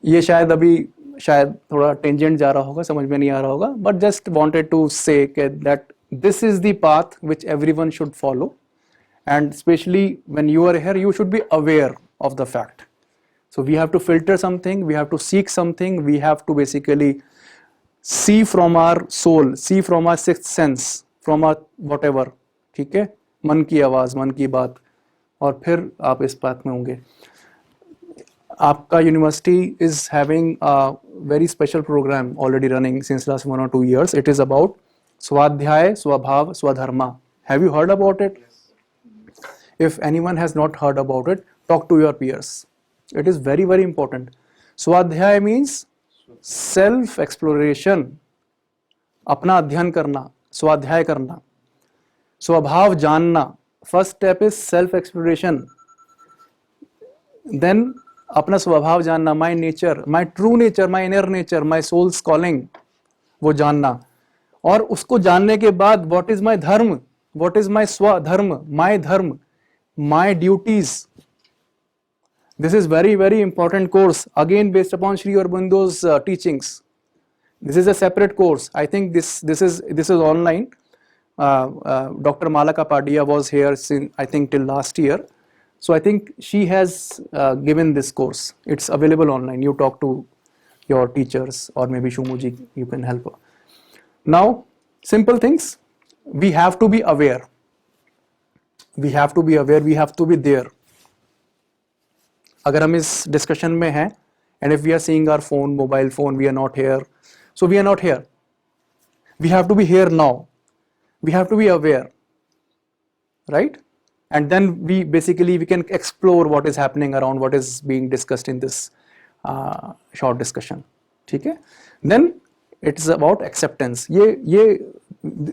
ये शायद थोड़ा टेंजेंट जा रहा होगा, समझ में नहीं आ रहा होगा, but just wanted to say that this is the path which everyone should follow, and specially when you are here you should be aware of the fact. So we have to filter something, we have to seek something, we have to basically see from our soul, see from our sixth sense, from our whatever. ठीक है, मन की आवाज, मन की बात, और फिर आप इस बात में होंगे. आपका university is having a very special program already running since last 1 or 2 years. It is about Swadhyay, Swabhav, Swadharma. Have you heard about it? If anyone has not heard about it, talk to your peers. It is very very important. Swadhyay means self exploration, अपना अध्ययन करना, स्वाध्याय करना. स्वभाव जानना, first step is self exploration. Then अपना स्वभाव जानना, my nature, my true nature, my inner nature, my souls calling, वो जानना. और उसको जानने के बाद व्हाट इज माई धर्म, what is my Swadharma, my dharma, my duties. This is very very important course, again based upon Shri Aurobindo's teachings. This is a separate course. I think this is online. Dr. Malaka Padia was here since, I think, till last year. So I think she has given this course. It's available online. You talk to your teachers, or maybe Shumuji, you can help her. Now, simple things. We have to be aware. We have to be aware. We have to be there. अगर हम इस discussion में हैं, and if we are seeing our phone, mobile phone, we are not here. So we are not here. We have to be here now. we have to be aware, right? And then we can explore what is happening around, what is being discussed in this short discussion. ठीक है? Then it's about acceptance.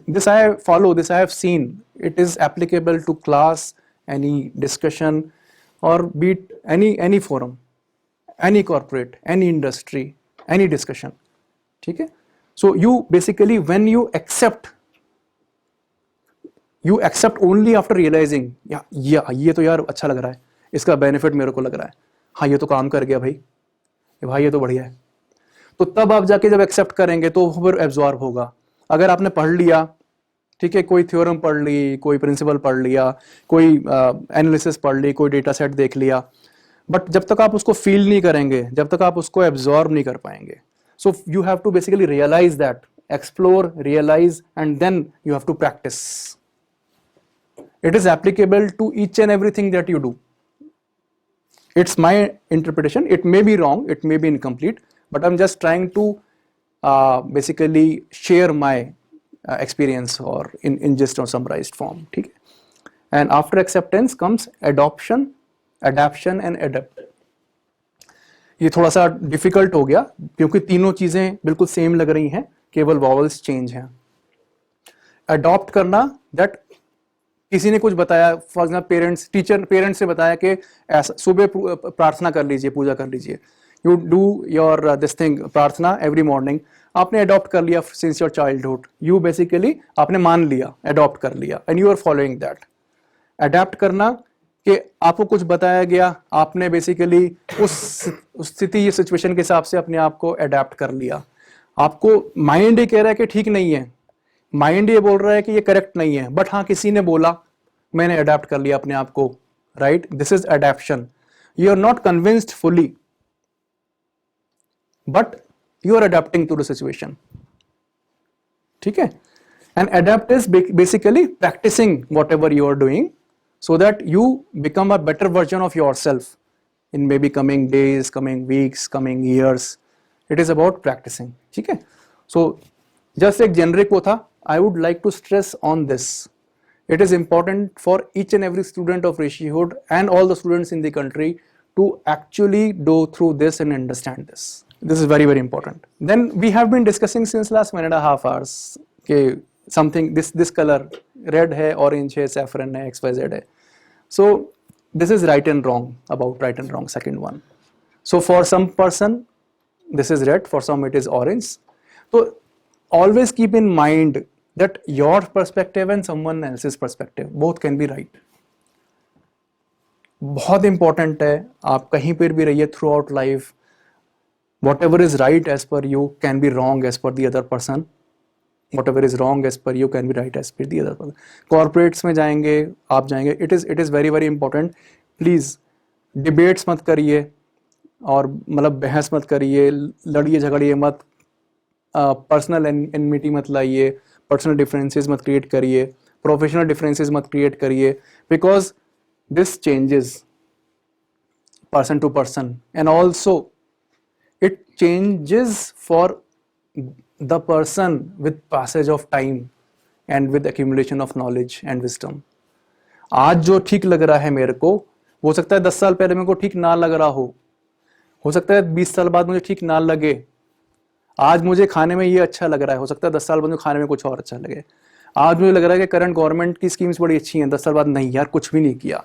This I follow, this I have seen. It is applicable to class, any discussion, or be it any forum, any corporate, any industry, any discussion. ठीक है? So you basically, when you accept only after realizing, ये तो यार अच्छा लग रहा है, इसका बेनिफिट मेरे को लग रहा है, हाँ ये तो काम कर गया भाई ये तो बढ़िया है, तो तब आप जाके जब एक्सेप्ट करेंगे तो फिर एब्जॉर्ब होगा. अगर आपने पढ़ लिया, ठीक है, कोई थ्योरम पढ़ ली, कोई प्रिंसिपल पढ़ लिया, कोई एनालिसिस पढ़ ली, कोई डेटा सेट देख लिया, बट जब तक आप उसको फील नहीं करेंगे, जब तक आप उसको एब्जॉर्ब नहीं कर पाएंगे. So you have to basically realise that, explore, realise, and then you have to practise. It is applicable to each and everything that you do. It's my interpretation. It may be wrong, it may be incomplete, but I'm just trying to basically share my experience or in just a summarized form. ठीक है? And after acceptance comes adoption, adaptation and adapt. ये थोड़ा सा difficult हो गया क्योंकि तीनों चीजें बिल्कुल सेम लग रही हैं, केवल vowels change हैं. Adopt करना, that किसी ने कुछ बताया, फॉर एग्जाम्पल पेरेंट्स ने बताया कि ऐसा सुबह प्रार्थना कर लीजिए, पूजा कर लीजिए, you do your this thing प्रार्थना एवरी मॉर्निंग. आपने अडॉप्ट कर लिया since your childhood, you basically आपने मान लिया, अडॉप्ट कर लिया, and you are following that. Adapt करना कि आपको कुछ बताया गया, आपने बेसिकली उस स्थिति या सिचुएशन के हिसाब से अपने आप को अडेप्ट कर लिया. आपको माइंड ये कह रहा है कि ठीक नहीं है, माइंड ये बोल रहा है कि ये करेक्ट नहीं है, बट हाँ किसी ने बोला, मैंने अडेप्ट कर लिया अपने आप को, right? This is adaption. You are not convinced fully, but you are adapting to the situation. ठीक है? And adapt is basically practising whatever you are doing so that you become a better version of your self in maybe coming days, coming weeks, coming years. It is about practising. ठीक है? सो जस्ट एक जेनरिक वो था. I would like to stress on this. It is important for each and every student of Rishihood and all the students in the country to actually go through this and understand this. This is very, very important. Then we have been discussing since last 1.5 hours okay, something, this color, red hai, orange hai, saffron hai, XYZ hai. So this is right and wrong, about right and wrong, second one. So for some person this is red, for some it is orange. So always keep in mind that your perspective and someone else's perspective both can be right. बहुत important है, आप कहीं पर भी रहिए throughout life, whatever is right as per you can be wrong as per the other person, whatever is wrong as per you can be right as per the other person. Corporates में जाएंगे, आप जाएंगे, it is very, very important. Please debates मत करिए और मतलब बहस मत करिए, लड़िए झगड़िए मत, पर्सनल एनमिटी मत लाइए, पर्सनल डिफरेंसेस मत क्रिएट करिए, प्रोफेशनल डिफरेंसेस मत क्रिएट करिए, because this changes person to person and also it changes for the person with passage of time and with accumulation of knowledge and wisdom. आज जो ठीक लग रहा है मेरे को, हो सकता है 10 साल पहले मेरे को ठीक ना लग रहा हो सकता है 20 साल बाद मुझे ठीक ना लगे. आज मुझे खाने में ये अच्छा लग रहा है, हो सकता है 10 साल बाद मुझे खाने में कुछ और अच्छा लगे. आज मुझे लग रहा है कि करंट गवर्नमेंट की स्कीम्स बड़ी अच्छी हैं, 10 साल बाद नहीं यार कुछ भी नहीं किया,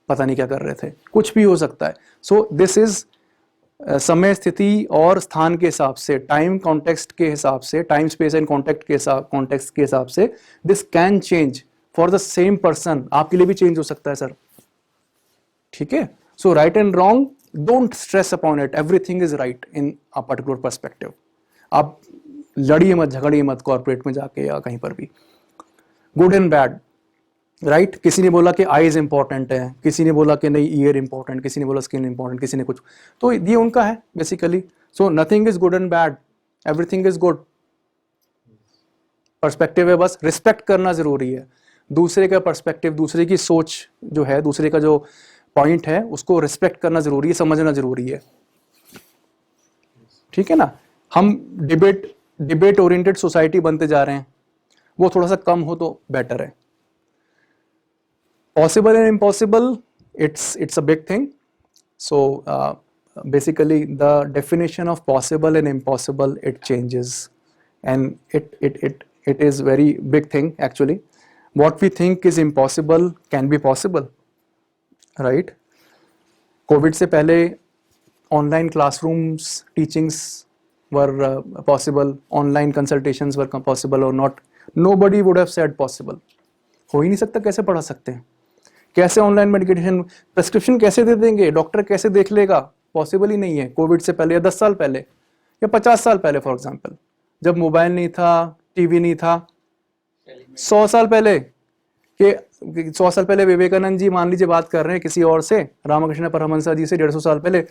पता नहीं क्या कर रहे थे, कुछ भी हो सकता है. सो दिस इज समय, स्थिति और स्थान के हिसाब से, टाइम कॉन्टेक्स्ट के हिसाब से, टाइम स्पेस एंड कॉन्टेक्स्ट के हिसाब से this can change for the same person. आपके लिए भी चेंज हो सकता है सर. ठीक है? So right and wrong, don't stress upon it, everything is right in a particular perspective. आप लड़िए मत, झगड़िए मत कॉर्पोरेट में जाके या कहीं पर भी. Good and bad, right? किसी ने बोला कि आईज इंपॉर्टेंट है, किसी ने बोला कि नहीं ईयर इंपॉर्टेंट, किसी ने बोला स्किन इंपॉर्टेंट, किसी ने कुछ, तो ये उनका है basically. So nothing is good and bad, everything is good. Perspective है, बस रिस्पेक्ट करना जरूरी है. दूसरे का पर्सपेक्टिव, दूसरे की सोच जो है, दूसरे का जो पॉइंट है उसको रिस्पेक्ट करना जरूरी है, समझना जरूरी है. ठीक है ना? हम डिबेट ओरिएंटेड सोसाइटी बनते जा रहे हैं. वो थोड़ा सा कम हो तो बेटर है. Possible and impossible, it's a big thing. So basically the definition of possible and impossible, it changes, and it is very big thing actually. What we think is impossible can be possible, right? COVID से पहले online classrooms teachings were possible, online consultations were possible or not. Nobody would have said possible. हो ही नहीं सकता, कैसे पढ़ा सकते हैं, कैसे ऑनलाइन मेडिकेशन, प्रेस्क्रिप्शन कैसे दे देंगे, डॉक्टर कैसे देख लेगा, पॉसिबल ही नहीं है. कोविड से पहले या 10 साल पहले या 50 साल पहले फॉर एग्जांपल, जब मोबाइल नहीं था, टीवी नहीं था, 100 साल पहले कि 100 साल पहले विवेकानंद जी मान लीजिए बात कर रहे हैं किसी और से, रामकृष्ण परमहंस जी से 150 साल पहले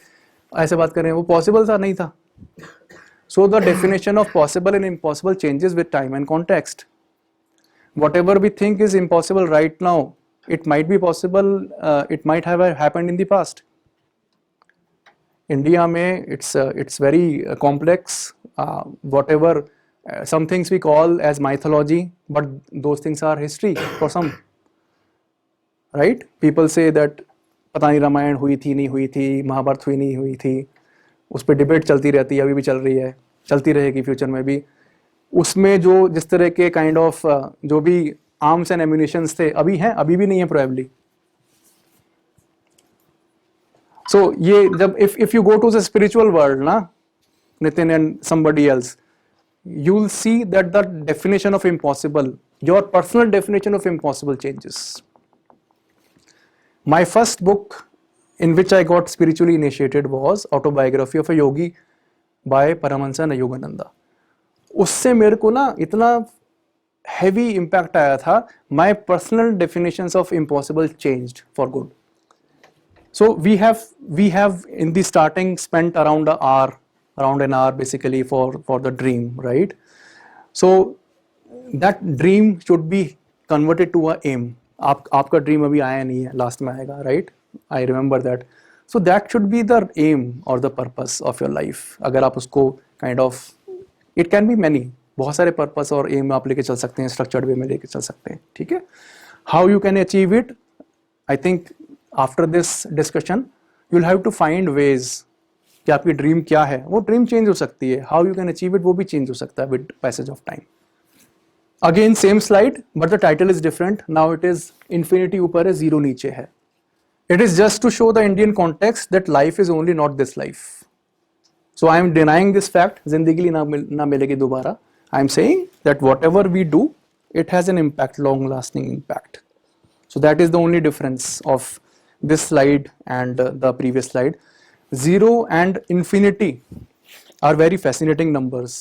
ऐसे बात कर रहे हैं, वो पॉसिबल था नहीं था. So the definition of possible and impossible changes with time and context. Whatever we think is impossible right now, it might be possible, it might have happened in the past. India mein it's very complex. Whatever some things we call as mythology, but those things are history for some, right? People say that पता नहीं रामायण हुई थी नहीं हुई थी, महाभारत हुई नहीं हुई थी, उस पर डिबेट चलती रहती है, अभी भी चल रही है, चलती रहेगी फ्यूचर में भी. उसमें जो जिस तरह के काइंड ऑफ जो भी आर्म्स एंड एम्यूनिशंस थे अभी हैं, अभी भी नहीं है प्रोबेबली. सो ये जब if you go to the spiritual world ना Nitin and somebody else, you will see that the definition of impossible, your personal definition of impossible changes. My first book in which I got spiritually initiated was Autobiography of a Yogi by Paramahansa Yogananda. उससे मेरे को ना इतना heavy impact आया था, my personal definitions of impossible changed for good. So we have in the starting spent around an hour basically for the dream, right? So that dream should be converted to a aim. आपका ड्रीम अभी आया नहीं है, लास्ट में आएगा, right? I remember that. So that should be the aim or the purpose of your life. अगर आप उसको kind of, it can be many, बहुत सारे purpose और aim आप लेके चल सकते हैं, structured way में लेके चल सकते हैं, ठीक है? How you can achieve it? I think after this discussion you'll have to find ways कि आपकी ड्रीम क्या है. वो ड्रीम चेंज हो सकती है, how you can achieve it वो भी चेंज हो सकता है with passage of time. Again same slide but the title is different. Now it is infinity ऊपर है, जीरो नीचे है. It is just to show the Indian context that life is only not this life. So I am denying this fact, जिंदगी ना मिलेगी दोबारा. I am saying that whatever we do it has an impact, long lasting impact. So that is the only difference of this slide and the previous slide. Zero and infinity are very fascinating numbers.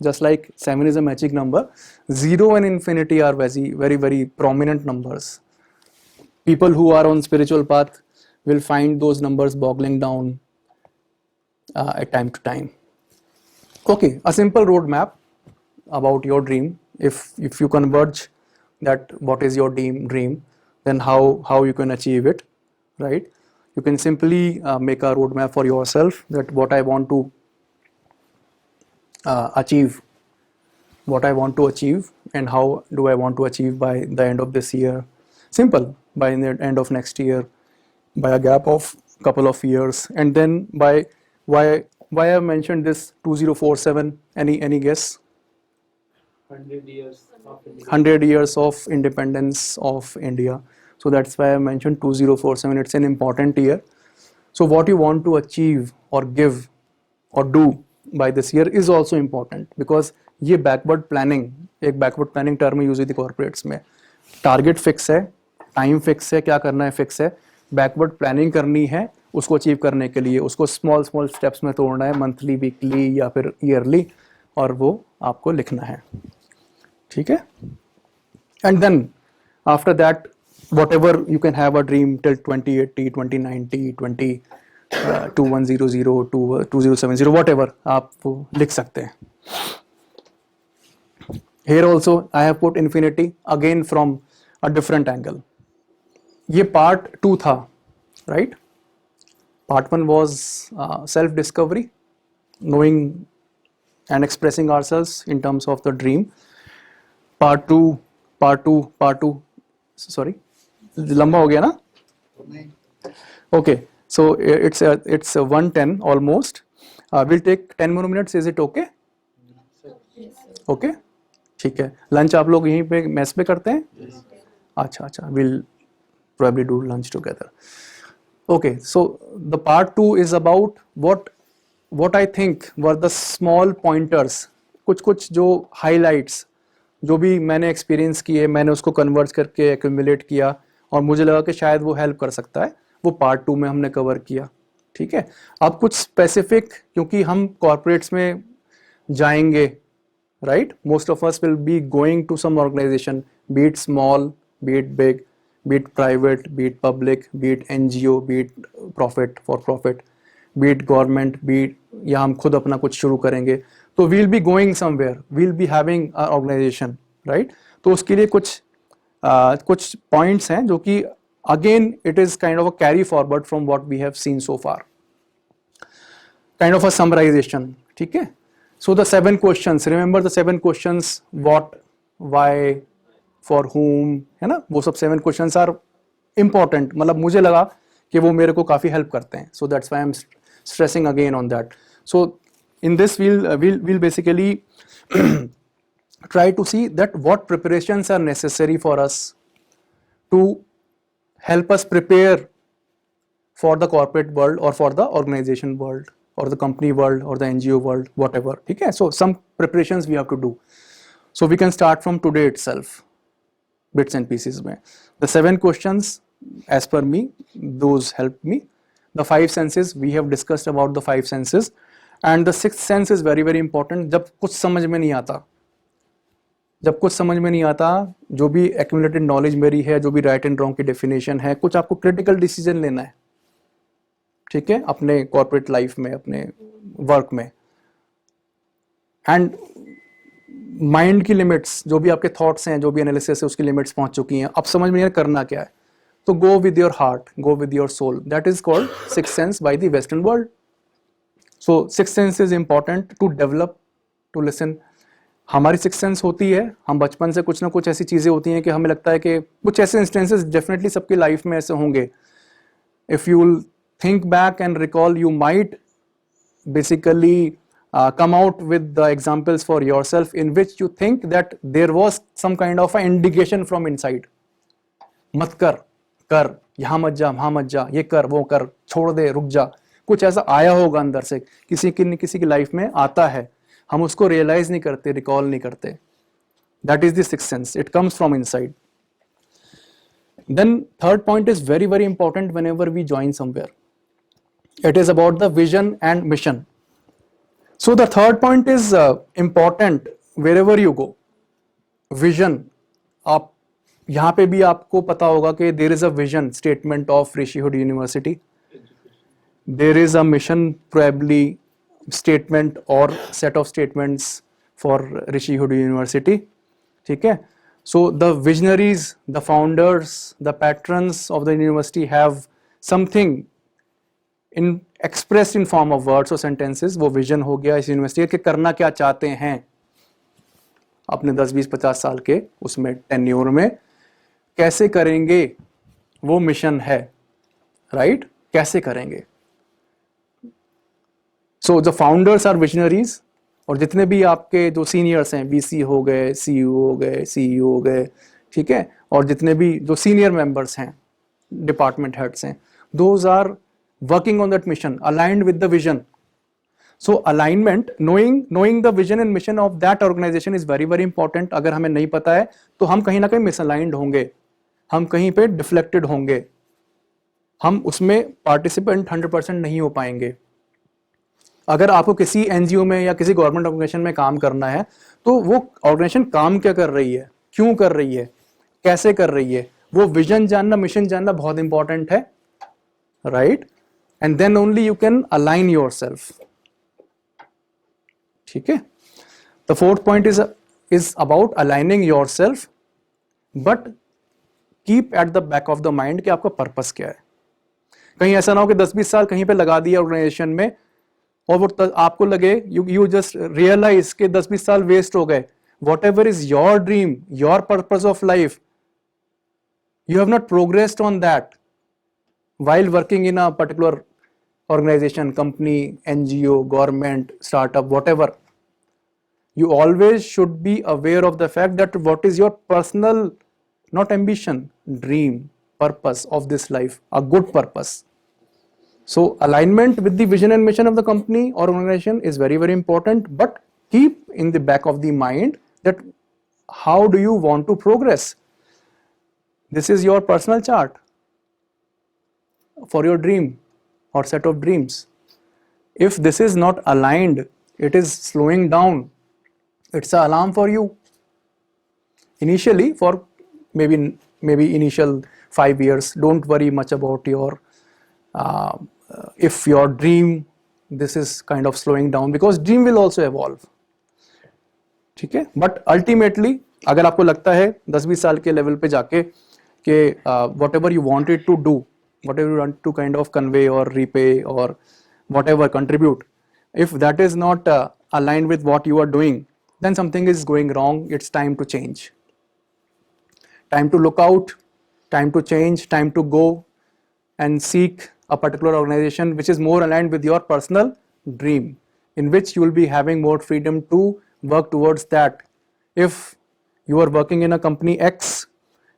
Just like 7 is a magic number, 0 and infinity are very prominent numbers. People who are on spiritual path will find those numbers boggling down at time to time. Okay, a simple roadmap about your dream. If you converge that what is your dream, then how you can achieve it. Right? You can simply make a roadmap for yourself that what I want to achieve, and how do I want to achieve by the end of this year. Simple, by the end of next year, by a gap of couple of years, and then by why I mentioned this 2047. Any guess? 100 years of 100 years of independence of India. So that's why I mentioned 2047. It's an important year. So what you want to achieve or give or do by this year is also important, because ये backward planning, एक backward planning term यूज होती है corporates में. Target fix है, time fix है, क्या करना है fix है, backward planning करनी है उसको achieve करने के लिए, उसको small steps में तोड़ना है, monthly, weekly या फिर yearly, और वो आपको लिखना है, ठीक है? And then after that, whatever you can have a dream till 2080, 2090, 2100, 2070, whatever आप लिख सकते हैं. Here also I have put infinity again from a different angle. ये part 2 था, right? Part 1 was self discovery, knowing and expressing ourselves in terms of the dream. Part two sorry लंबा हो गया ना. Okay, so it's 1:10 almost. We'll take 10 more minutes. Is it okay? Okay, ठीक है. लंच आप लोग यहीं पे मेस पे करते हैं? अच्छा, we'll probably do lunch together. Okay, so the part 2 is about what I think were the small pointers. कुछ जो highlights जो भी मैंने एक्सपीरियंस किए, मैंने उसको कन्वर्ट करके एक्यूमुलेट किया और मुझे लगा कि शायद वो हेल्प कर सकता है, वो पार्ट 2 में हमने कवर किया. ठीक है. अब कुछ स्पेसिफिक, क्योंकि हम कॉर्पोरेट्स में जाएंगे, right, most of us will be going to some organisation, be it small, be it big, be it private, be it public, be it NGO, be it profit for profit, be it government, be it या हम खुद अपना कुछ शुरू करेंगे. तो we'll be going somewhere, we'll be having a organisation, right. तो उसके लिए कुछ पॉइंट्स हैं जो कि again it is kind of a carry forward from what we have seen so far, kind of a summarization. ठीक है. So the 7 questions, remember the 7 questions, what, why, for whom, है ना, वो सब 7 questions are important. मतलब मुझे लगा कि वो मेरे को काफ़ी हेल्प करते हैं, so that's why I'm stressing again on that. So in this we'll basically try to see that what preparations are necessary for us to help us prepare for the corporate world or for the organization world or the company world or the NGO world, whatever. ठीक है. So some preparations we have to do. So we can start from today itself, bits and pieces में. The 7 questions, as per me, those help me. The 5 senses, we have discussed about the 5 senses, and the 6th sense is very very important. जब कुछ समझ में नहीं आता, जो भी एक्यूमुलेटेड नॉलेज मेरी है, जो भी राइट एंड रॉन्ग की डेफिनेशन है, कुछ आपको क्रिटिकल डिसीजन लेना है, ठीक है, अपने कॉर्पोरेट लाइफ में, अपने वर्क में, एंड माइंड की लिमिट्स, जो भी आपके थॉट्स हैं, जो भी एनालिसिस है, उसकी लिमिट्स पहुंच चुकी हैं, अब समझ में नहीं करना क्या है, तो go with your heart, go with your soul. That is called 6th sense by the western world. So 6th sense is important to develop, to listen. हमारी 6th सेंस होती है, हम बचपन से कुछ ना कुछ ऐसी चीज़ें होती हैं कि हमें लगता है कि कुछ ऐसे इंस्टेंसेस डेफिनेटली सबकी लाइफ में ऐसे होंगे. If you will think back and recall, you might basically come out with the examples for yourself in which you think that there was some kind of a indication from inside. मत कर, यहाँ मत जा, ये कर, वो कर, छोड़ दे, रुक जा. कुछ ऐसा आया होगा अंदर से, किसी की लाइफ में आता है, हम उसको रियलाइज नहीं करते, रिकॉल नहीं करते. That is the 6th sense. It comes from inside. Then 3rd point is very very important whenever we join somewhere. It is about the vision and mission. So the 3rd point is important wherever you go. Vision. आप यहाँ पे भी आपको पता होगा कि there is a vision statement of Rishihood University. There is a mission probably statement or set of statements for Rishihood University. ठीक है. So the visionaries, the founders, the patrons of the university have something in expressed in form of words or sentences. वो विजन हो गया इस यूनिवर्सिटी के, करना क्या चाहते हैं अपने 10, 20, 50 साल के उसमें टेन्योर में, कैसे करेंगे, वो मिशन है, राइट, कैसे करेंगे. So the founders are visionaries, और जितने भी आपके जो सीनियर्स हैं, वीसी हो गए, सीईओ हो गए, सीईओ हो गए, ठीक है, और जितने भी जो सीनियर मेंबर्स हैं, डिपार्टमेंट हेड्स हैं, those are working on that mission, aligned with the vision. So alignment, knowing the vision and mission of that organization is very very important. अगर हमें नहीं पता है तो हम कहीं ना कहीं misaligned होंगे, हम कहीं पे deflected होंगे, हम उसमें participant 100% नहीं हो पाएंगे. अगर आपको किसी एनजीओ में या किसी गवर्नमेंट ऑर्गेनाइजेशन में काम करना है, तो वो ऑर्गेनाइजेशन काम क्या कर रही है, क्यों कर रही है, कैसे कर रही है, वो विजन जानना, मिशन जानना बहुत इंपॉर्टेंट है, right. And then only you can align yourself. ठीक है. The 4th point is about aligning yourself, but keep at the back of the mind कि आपका पर्पस क्या है. कहीं ऐसा ना हो कि 10-20 साल कहीं पे लगा दिया ऑर्गेनाइजेशन में और वो आपको लगे, you just realize कि 10-20 साल वेस्ट हो गए, whatever is your dream, your purpose of life, you have not progressed on that while working in a particular organization, company, NGO, government, startup, whatever. You always should be aware of the fact that what is your personal, not ambition, dream, purpose of this life, a good purpose. So alignment with the vision and mission of the company or organization is very, very important, but keep in the back of the mind that how do you want to progress? This is your personal chart for your dream or set of dreams. If this is not aligned, it is slowing down, it's an alarm for you. Initially, for maybe initial 5 years, don't worry much about your if your dream, this is kind of slowing down, because dream will also evolve. ठीक है, बट अल्टीमेटली अगर आपको लगता है 10-20 साल के लेवल पे जाके कि whatever you wanted to do, whatever you want to kind of convey और रीपे और whatever contribute, if that is not aligned with what you are doing, then something is going wrong. It's time to change, time to look out, time to change, time to go and seek a particular organization which is more aligned with your personal dream, in which you will be having more freedom to work towards that. If you are working in a company X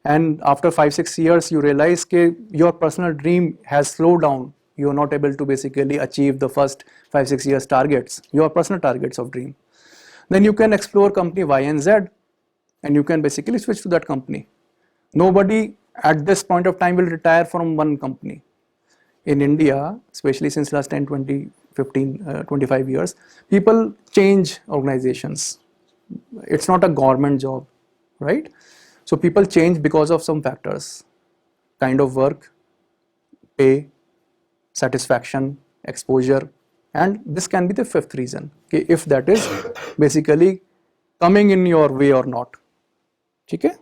and after 5-6 years you realize that your personal dream has slowed down, you are not able to basically achieve the first 5-6 years targets, your personal targets of dream, then you can explore company Y and Z and you can basically switch to that company. Nobody at this point of time will retire from one company. In India, especially since last 10, 20, 15, 25 years, people change organizations. It's not a government job, right? So people change because of some factors, kind of work, pay, satisfaction, exposure, and this can be the fifth reason, okay, if that is basically coming in your way or not. Okay?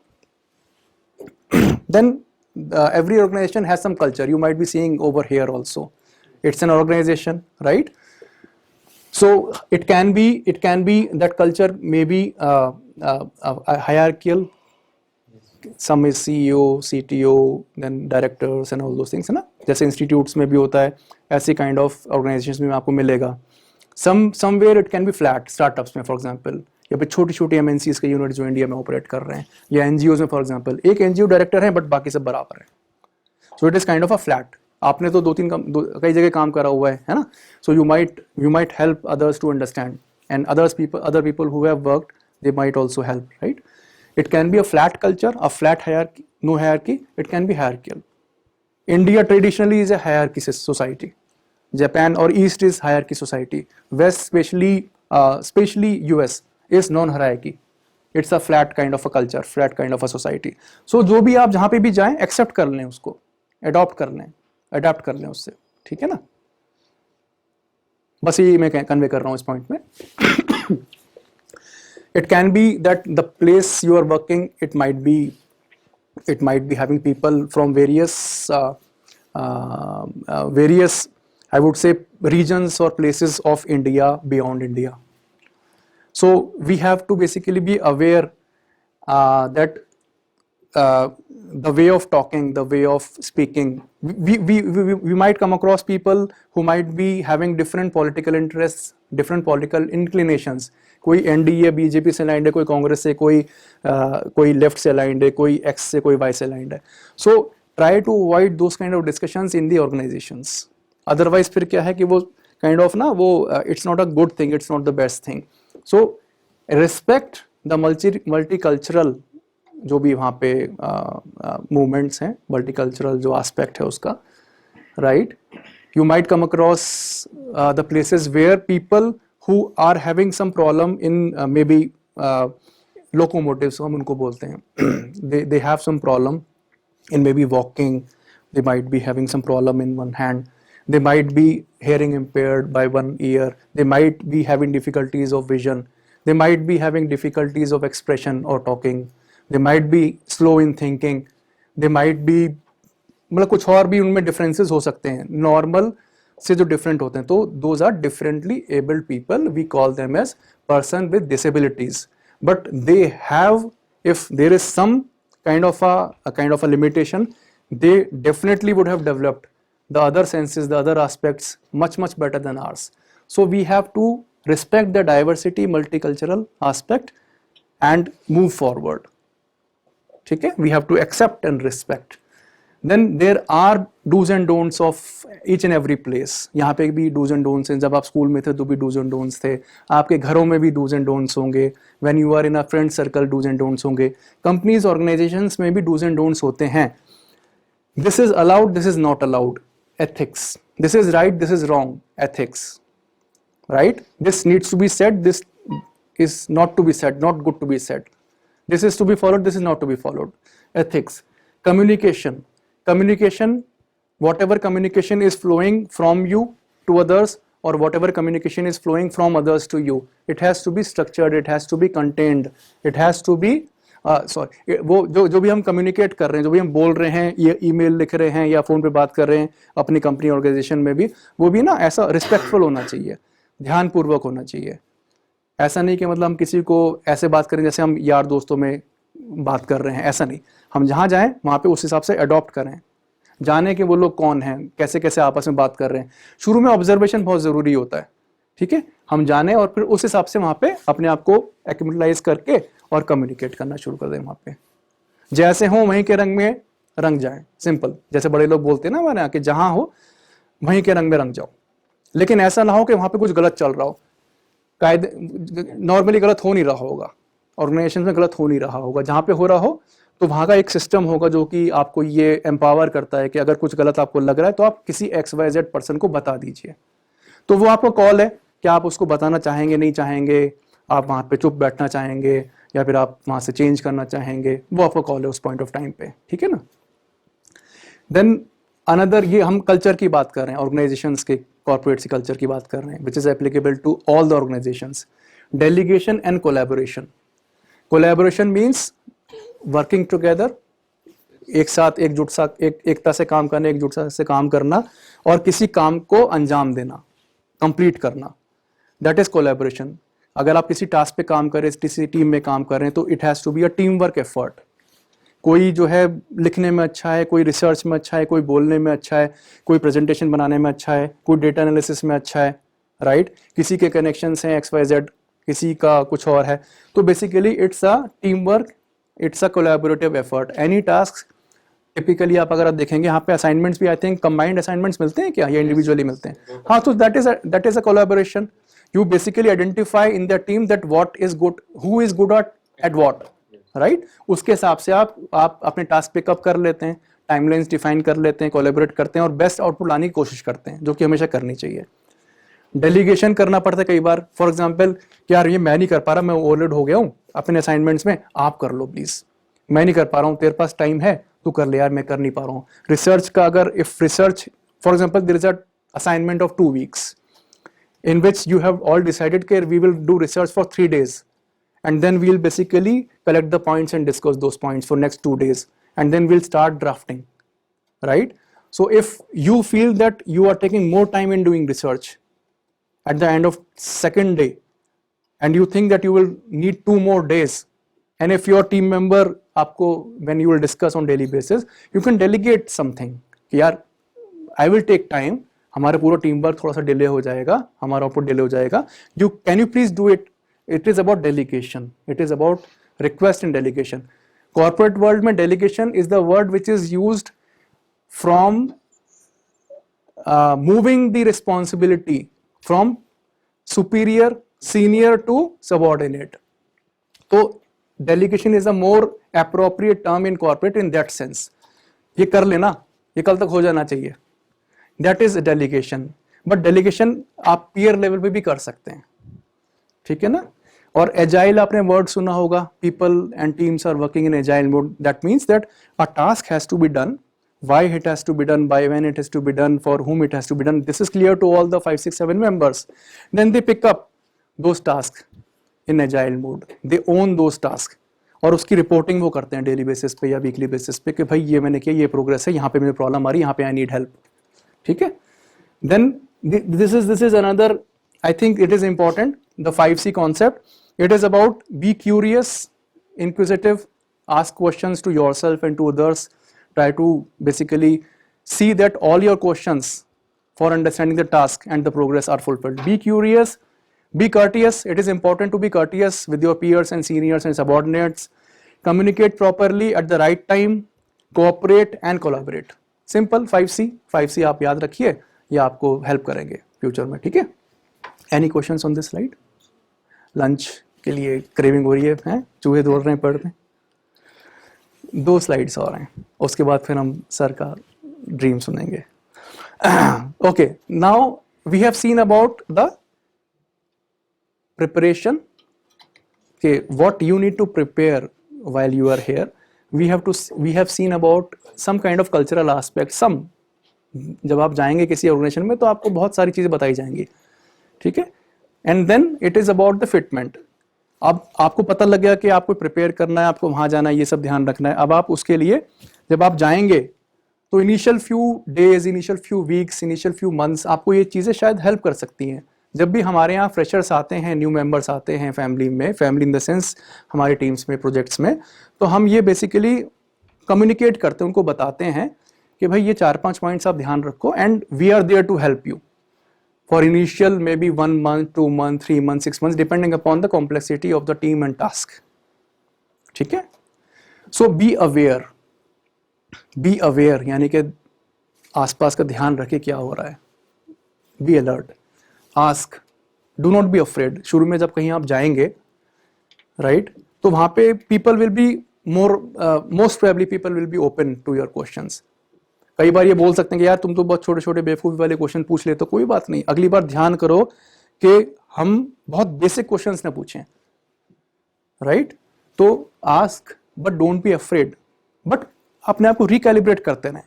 Then every organization has some culture. You might be seeing over here also. It's an organization, right? So it can be that culture may be a hierarchical. Some is CEO, CTO, then directors and all those things, है ना? जैसे institutes में भी होता है, ऐसी kind of organizations में आपको मिलेगा. Somewhere it can be flat, startups में for example, या फिर छोटी-छोटी MNCs के यूनिट जो इंडिया में ऑपरेट कर रहे हैं, या NGOs में फॉर एग्जांपल एक NGO डायरेक्टर है बट बाकी सब बराबर है. So it is kind of a flat. आपने तो कई जगह काम करा हुआ है ना? So you might help others to understand and other people who have worked, they might also help, right? It can be a flat culture, a flat hierarchy, no hierarchy. It can be hierarchical. India traditionally is a hierarchy society. Japan or East is hierarchy society. West, especially US, is non-hierarchy. It's a flat kind of a culture, flat kind of a society. So जो भी आप जहाँ पे भी जाएं, accept कर लें उसको, adopt कर लें, adapt कर लें उससे, ठीक है ना? बस ये मैं convey कर रहा हूँ इस point में. It can be that the place you are working, it might be having people from various I would say regions or places of India, beyond India. So we have to basically be aware that the way of talking, the way of speaking, we might come across people who might be having different political interests, different political inclinations. कोई एनडीए बीजेपी से अलाइंड है, कोई कांग्रेस से, कोई लेफ्ट से अलाइंड है, कोई एक्स से, कोई वाई से अलाइंड है. So try to avoid those kind of discussions in the organisations. Otherwise फिर क्या है कि वो काइंड ऑफ ना वो it's not a good thing, it's not the best thing. So respect the multicultural जो भी वहाँ पे मूवमेंट्स हैं, मल्टीकल्चरल जो एस्पेक्ट है उसका, right? You might come across the places where people who are having some problem in maybe locomotives, हम उनको बोलते हैं. they have some problem in maybe walking. They might be having some problem in one hand. They might be hearing impaired by one ear. They might be having difficulties of vision. They might be having difficulties of expression or talking. They might be slow in thinking. They might be मतलब कुछ और भी उनमें differences हो सकते हैं normal से जो डिफरेंट होते हैं. तो those are differently abled people, we call them as person with disabilities. but they have, if there is some kind of a limitation, they definitely would have developed the other senses, the other aspects much better than ours. So we have to respect the diversity, multicultural aspect and move forward. Okay? We have to accept and respect. Then there are do's and don'ts of each and every place. यहाँ पे भी do's and don'ts हैं. जब आप स्कूल में थे तो भी do's and don'ts थे. आपके घरों में भी do's and don'ts होंगे. When you are in a friend circle, do's and don'ts होंगे. Companies, organizations में भी do's and don'ts होते हैं. This is allowed, this is not allowed. Ethics. This is right, this is wrong. Ethics. Right? This needs to be said, this is not to be said, not good to be said. This is to be followed, this is not to be followed. Ethics. Communication. Communication, whatever communication is flowing from you to others or whatever communication is flowing from others to you, it has to be structured, it has to be contained, it has to be वो जो भी हम कम्युनिकेट कर रहे हैं, जो भी हम बोल रहे हैं, ये ईमेल लिख रहे हैं या फ़ोन पे बात कर रहे हैं अपनी कंपनी ऑर्गेनाइजेशन में भी, वो भी ना ऐसा रिस्पेक्टफुल होना चाहिए, ध्यानपूर्वक होना चाहिए. ऐसा नहीं कि मतलब हम किसी को ऐसे बात करें जैसे हम यार दोस्तों में बात कर रहे हैं, ऐसा नहीं. हम जहाँ जाएं वहाँ पे उस हिसाब से अडॉप्ट करें, जाने कि वो लोग कौन हैं, कैसे कैसे आपस में बात कर रहे हैं. शुरू में ऑब्जर्वेशन बहुत ज़रूरी होता है. ठीक है, हम जाने और फिर उस हिसाब से वहाँ पे अपने आप को एक्यूमुलाइज करके और कम्युनिकेट करना शुरू कर दें. वहाँ पे जैसे हो वहीं के रंग में रंग जाएं. सिंपल, जैसे बड़े लोग बोलते हैं ना हमारे यहाँ कि जहाँ हो वहीं के रंग में रंग जाओ. लेकिन ऐसा ना हो कि वहाँ पे कुछ गलत चल रहा हो. कायदे नॉर्मली गलत हो नहीं रहा होगा, ऑर्गेनाइजेशन में गलत हो नहीं रहा होगा. जहाँ पे हो रहा हो तो वहाँ का एक सिस्टम होगा जो कि आपको ये एम्पावर करता है कि अगर कुछ गलत आपको लग रहा है तो आप किसी XYZ पर्सन को बता दीजिए. तो वो आपको कॉल है कि आप उसको बताना चाहेंगे, नहीं चाहेंगे, आप वहाँ पे चुप बैठना चाहेंगे या फिर आप वहाँ से चेंज करना चाहेंगे, वो आपका कॉल है उस पॉइंट ऑफ टाइम पे. ठीक है ना. देन अनदर, ये हम कल्चर की बात कर रहे हैं, ऑर्गेनाइजेशंस के कॉर्पोरेट से कल्चर की बात कर रहे हैं, which is applicable to all the organisations. Delegation and collaboration. Collaboration means working together, एक साथ एकता से काम करना, एकजुटता से काम करना और किसी काम को अंजाम देना, कंप्लीट करना. That is collaboration. अगर आप किसी टास्क पे काम कर रहे हैं, किसी टीम में काम कर रहे हैं, तो it has to be a team work effort. कोई जो है लिखने में अच्छा है, कोई रिसर्च में अच्छा है, कोई बोलने में अच्छा है, कोई प्रेजेंटेशन बनाने में अच्छा है, कोई डेटा एनालिसिस में अच्छा है, राइट. किसी के कनेक्शंस हैं XYZ, किसी का कुछ और है. तो basically it's a team work, it's a collaborative effort. Any task typically आप अगर आप देखेंगे यहाँ पे असाइनमेंट्स भी आई थिंक कंबाइंड असाइनमेंट्स मिलते हैं क्या, या इंडिविजुअली मिलते हैं? हाँ, तो that is a collaboration. You basically identify in the team that what is good, who is good at what, right? उसके हिसाब से आप अपने टास्क पिकअप कर लेते हैं, टाइमलाइंस डिफाइन कर लेते हैं, कोलैबोरेट करते हैं और बेस्ट आउटपुट लाने की कोशिश करते हैं, जो कि हमेशा करनी चाहिए. डेलीगेशन करना पड़ता है कई बार. फॉर एग्जांपल, यार ये मैं नहीं कर पा रहा, मैं ओवरलोड हो गया हूँ अपने असाइनमेंट्स में, आप कर लो प्लीज. मैं नहीं कर पा रहा हूँ, तेरे पास टाइम है, तू कर ले यार, मैं कर नहीं पा रहा हूँ. रिसर्च का अगर if research, for example there is a assignment of 2 weeks in which you have all decided that we will do research for 3 days and then we'll basically collect the points and discuss those points for next 2 days and then we'll start drafting, right? So if you feel that you are taking more time in doing research at the end of second day and you think that you will need 2 more days, and if your team member आपको when you will discuss on daily basis, you can delegate something कि यार I will take time, हमारा पूरा टीम वर्क थोड़ा सा डिले हो जाएगा, हमारा आउटपुट डिले हो जाएगा, can you please do it. It is about delegation, it is about request and delegation. Corporate world में delegation is the word which is used from moving the responsibility from superior senior to subordinate. तो delegation is a more appropriate term in corporate in that sense. ये कर लेना, ये कल तक हो जाना चाहिए, that is delegation. But delegation आप पीयर लेवल पे भी कर सकते हैं. ठीक है ना. और एजाइल आपने वर्ड सुना होगा, people and teams are working in agile mode. That means that a task has to be done, why it has to be done, by when it has to be done, for whom it has to be done. This is clear to all the 5, 6, 7 members. Then they pick up those tasks in agile mode. They own those tasks. और उसकी रिपोर्टिंग वो करते हैं डेली बेसिस पे या वीकली बेसिस पे कि भाई ये मैंने किया, ये प्रोग्रेस है, यहाँ पे मुझे प्रॉब्लम आ रही है, यहाँ पे आई नीड हेल्प. ठीक है. Then this is another, I think it is important, the 5C concept, It is about be curious, inquisitive, ask questions to yourself and to others. Try to basically see that all your questions for understanding the task and the progress are fulfilled. Be curious, be courteous. It is important to be courteous with your peers and seniors and subordinates. Communicate properly at the right time. Cooperate and collaborate. Simple 5C. 5C आप याद रखिए, ये आपको हेल्प करेंगे फ्यूचर में, ठीक है? Any questions on this slide? Lunch के लिए क्रेविंग हो रही है, चूहे दौड़ रहे हैं पेड़ में. 2 स्लाइड्स और हैं, उसके बाद फिर हम सर का ड्रीम सुनेंगे. Okay, now we have seen about the preparation. Okay, what you need to prepare while you are here. We have seen about some kind of cultural aspect. Some, जब आप जाएंगे किसी ऑर्गेनाइजेशन में तो आपको बहुत सारी चीजें बताई जाएंगी, ठीक है? And then it is about the fitment. अब आपको पता लग गया कि आपको प्रिपेयर करना है, आपको वहां जाना है, ये सब ध्यान रखना है. अब आप उसके लिए जब आप जाएंगे तो initial few days, initial few weeks, initial few months आपको ये चीज़ें शायद हेल्प कर सकती हैं. जब भी हमारे यहाँ फ्रेशर्स आते हैं, न्यू मेंबर्स आते हैं फैमिली में, फैमिली इन द सेंस हमारे टीम्स में, प्रोजेक्ट्स में, तो हम ये बेसिकली कम्युनिकेट करते हैं, उनको बताते हैं कि भाई ये 4-5 पॉइंट्स आप ध्यान रखो and we are there to help you for initial maybe 1 month, 2 months, 3 months, 6 months, depending upon the complexity of the team and task. ठीक है? So be aware यानी कि आसपास का ध्यान रखे क्या हो रहा है. Be alert, ask, do not be afraid. शुरू में जब कहीं आप जाएंगे, right, तो वहाँ पे people will be most probably people will be open to your questions. कई बार ये बोल सकते हैं कि यार तुम तो बहुत छोटे छोटे बेवकूफ़ी वाले क्वेश्चन पूछ ले, तो कोई बात नहीं, अगली बार ध्यान करो कि हम बहुत बेसिक क्वेश्चंस ना पूछें, राइट? तो ask but don't be afraid, but अपने आप को रिकैलिब्रेट करते रहें.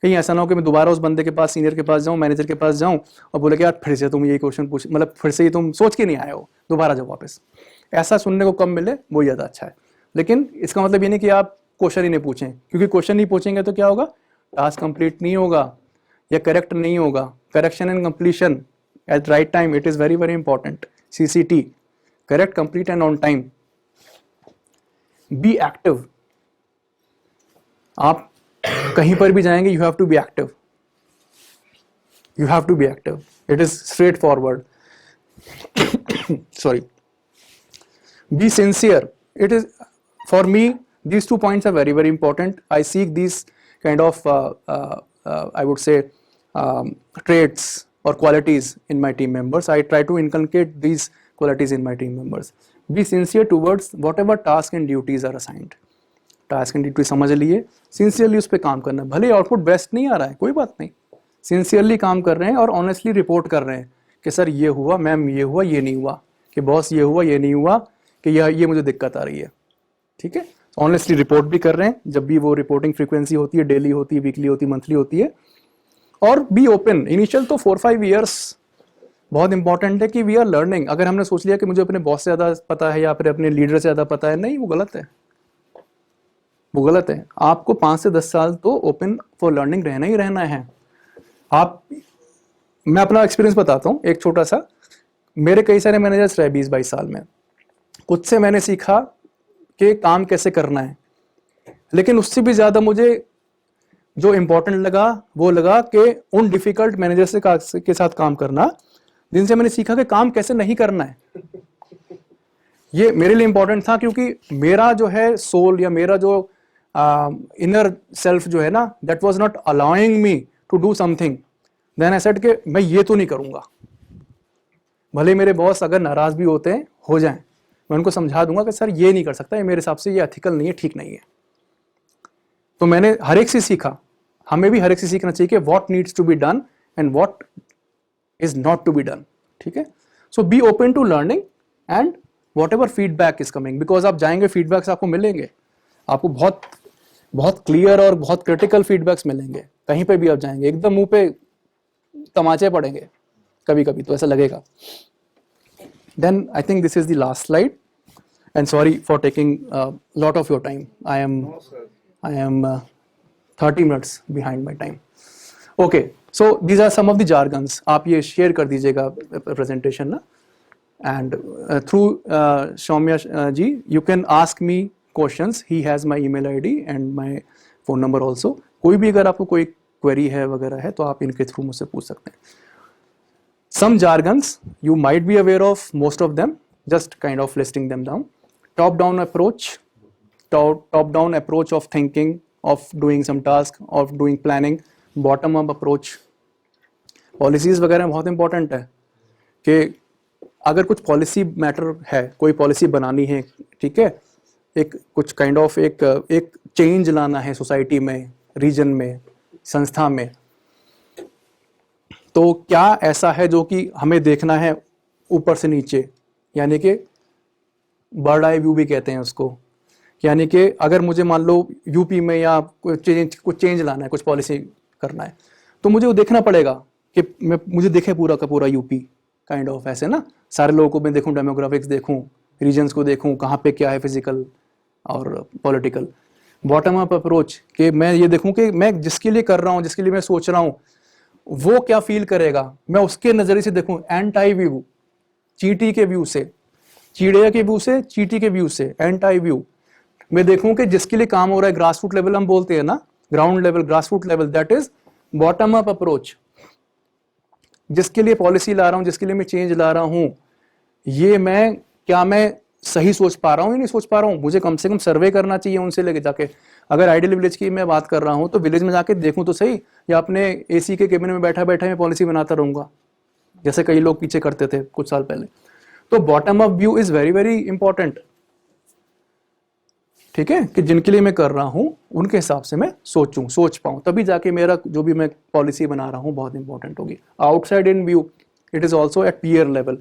कहीं ऐसा ना हो कि मैं दोबारा उस बंदे के पास, सीनियर के पास जाऊं, मैनेजर के पास जाऊं और बोले कि यार फिर से तुम ये क्वेश्चन पूछ, मतलब फिर से ही तुम सोच के नहीं आए हो, दोबारा जाओ वापस. ऐसा सुनने को कम मिले वो ज़्यादा अच्छा है. लेकिन इसका मतलब ये नहीं कि आप क्वेश्चन ही नहीं पूछें, क्योंकि क्वेश्चन नहीं पूछेंगे तो क्या होगा, टास्क कंप्लीट नहीं होगा या करेक्ट नहीं होगा. Correction and completion at right time, it is very very important. CCT, correct, complete and on time. Be active. आप कहीं पर भी जाएंगे, you have to be active. You have to be active. It is straightforward. Sorry. Be sincere. It is, for me, these 2 points are very very important. I seek these kind of I would say traits or qualities in my team members. I try to inculcate these qualities in my team members. Be sincere towards whatever task and duties are assigned. Task and duties समझ लिए, sincerely उस पर काम करना. भले आउटपुट बेस्ट नहीं आ रहा है, कोई बात नहीं, sincerely काम कर रहे हैं और honestly रिपोर्ट कर रहे हैं कि सर ये हुआ, मैम ये हुआ, ये नहीं हुआ, कि बॉस ये हुआ, ये नहीं हुआ, कि ये मुझे दिक्कत आ रही है. ठीक है? ऑनेस्टली रिपोर्ट भी कर रहे हैं, जब भी वो रिपोर्टिंग फ्रीक्वेंसी होती है, डेली होती है, वीकली होती है, मंथली होती है. और बी ओपन. इनिशियल तो 4-5 ईयर्स बहुत इंपॉर्टेंट है कि वी आर लर्निंग. अगर हमने सोच लिया कि मुझे अपने बॉस से ज़्यादा पता है या फिर अपने लीडर से ज़्यादा पता है, नहीं, वो गलत है, वो गलत है. आपको 5 से 10 साल तो ओपन फॉर लर्निंग रहना ही रहना है. मैं अपना एक्सपीरियंस बताता हूँ एक छोटा सा. मेरे कई सारे मैनेजर्स रहे 20-22 साल में. कुछ से मैंने सीखा कि काम कैसे करना है, लेकिन उससे भी ज़्यादा मुझे जो इम्पोर्टेंट लगा वो लगा कि उन डिफ़िकल्ट मैनेजर के साथ काम करना जिनसे मैंने सीखा कि काम कैसे नहीं करना है. ये मेरे लिए इम्पोर्टेंट था, क्योंकि मेरा जो है सोल या मेरा जो इनर सेल्फ जो है ना, that was not allowing me to do something. Then I said कि मैं ये तो नहीं करूँगा. भले मेरे बॉस अगर नाराज़ भी होते हैं, हो जाएं, मैं उनको समझा दूंगा कि सर ये नहीं कर सकता, ये मेरे हिसाब से ये एथिकल नहीं है, ठीक नहीं है. तो मैंने हर एक से सीखा. हमें भी हर एक से सीखना चाहिए कि what needs to be done and what is not to be done. ठीक है? So be open to learning and whatever feedback is coming, because आप जाएंगे, फीडबैक्स आपको मिलेंगे, आपको बहुत बहुत क्लियर और बहुत क्रिटिकल फीडबैक्स मिलेंगे. कहीं पे भी आप जाएंगे, एकदम मुंह पे तमाचे पड़ेंगे कभी कभी, तो ऐसा लगेगा. Then I think this is the last slide, and sorry for taking a lot of your time. I am 30 minutes behind my time. Okay, so these are some of the jargons. आप ये share कर दीजिएगा presentation ना. and through Soumya ji, you can ask me questions. He has my email ID and my phone number also. कोई भी अगर आपको कोई query है वगैरह है तो आप इनके थ्रू मुझसे पूछ सकते हैं. Some jargons you might be aware of, most of them, just kind of listing them down. Top down approach, top down approach of thinking, of doing some task, of doing planning. Bottom up approach. Policies वगैरह बहुत important है कि अगर कुछ पॉलिसी मैटर है, कोई पॉलिसी बनानी है, ठीक है, एक कुछ काइंड ऑफ एक चेंज लाना है सोसाइटी में, रीजन में, संस्था में, तो क्या ऐसा है जो कि हमें देखना है ऊपर से नीचे, यानी कि बर्ड आई व्यू भी कहते हैं उसको. यानी कि अगर मुझे मान लो यूपी में या कुछ चेंज लाना है, कुछ पॉलिसी करना है, तो मुझे वो देखना पड़ेगा कि मुझे देखे पूरा का पूरा यूपी, काइंड ऑफ ऐसे ना, सारे लोगों को मैं देखूं, डेमोग्राफिक्स देखूं, रीजन्स को देखूं, कहाँ पे क्या है फिजिकल और पॉलिटिकल. बॉटम अप अप्रोच कि मैं ये देखूं कि मैं जिसके लिए कर रहा हूँ, जिसके लिए मैं सोच रहा हूँ, वो क्या फील करेगा, मैं उसके नज़रिए से देखूं. एंटाई व्यू, चींटी के व्यू से, चिड़िया के व्यू से, चींटी के व्यू से, एंटाई व्यू. मैं देखूं कि जिसके लिए काम हो रहा है, ग्रास रूट लेवल हम बोलते हैं ना, ground level, grass root level, that is bottom up approach. जिसके लिए पॉलिसी ला रहा हूं, जिसके लिए मैं चेंज ला रहा हूं, ये मैं सही सोच पा रहा हूं या नहीं सोच पा रहा हूं. मुझे कम से कम सर्वे करना चाहिए उनसे लेके जाके. अगर आइडियल विलेज की मैं बात कर रहा हूं तो विलेज में जाके देखूं तो सही, या अपने एसी के कैबिन में बैठा बैठा मैं पॉलिसी बनाता रहूंगा, जैसे कई लोग पीछे करते थे कुछ साल पहले. तो bottom up view is very very important. ठीक है, कि जिनके लिए मैं कर रहा हूं उनके हिसाब से मैं सोच पाऊं, तभी जाके मेरा जो भी मैं पॉलिसी बना रहा हूं बहुत इंपॉर्टेंट होगी. Outside in view, it is also eight peer level.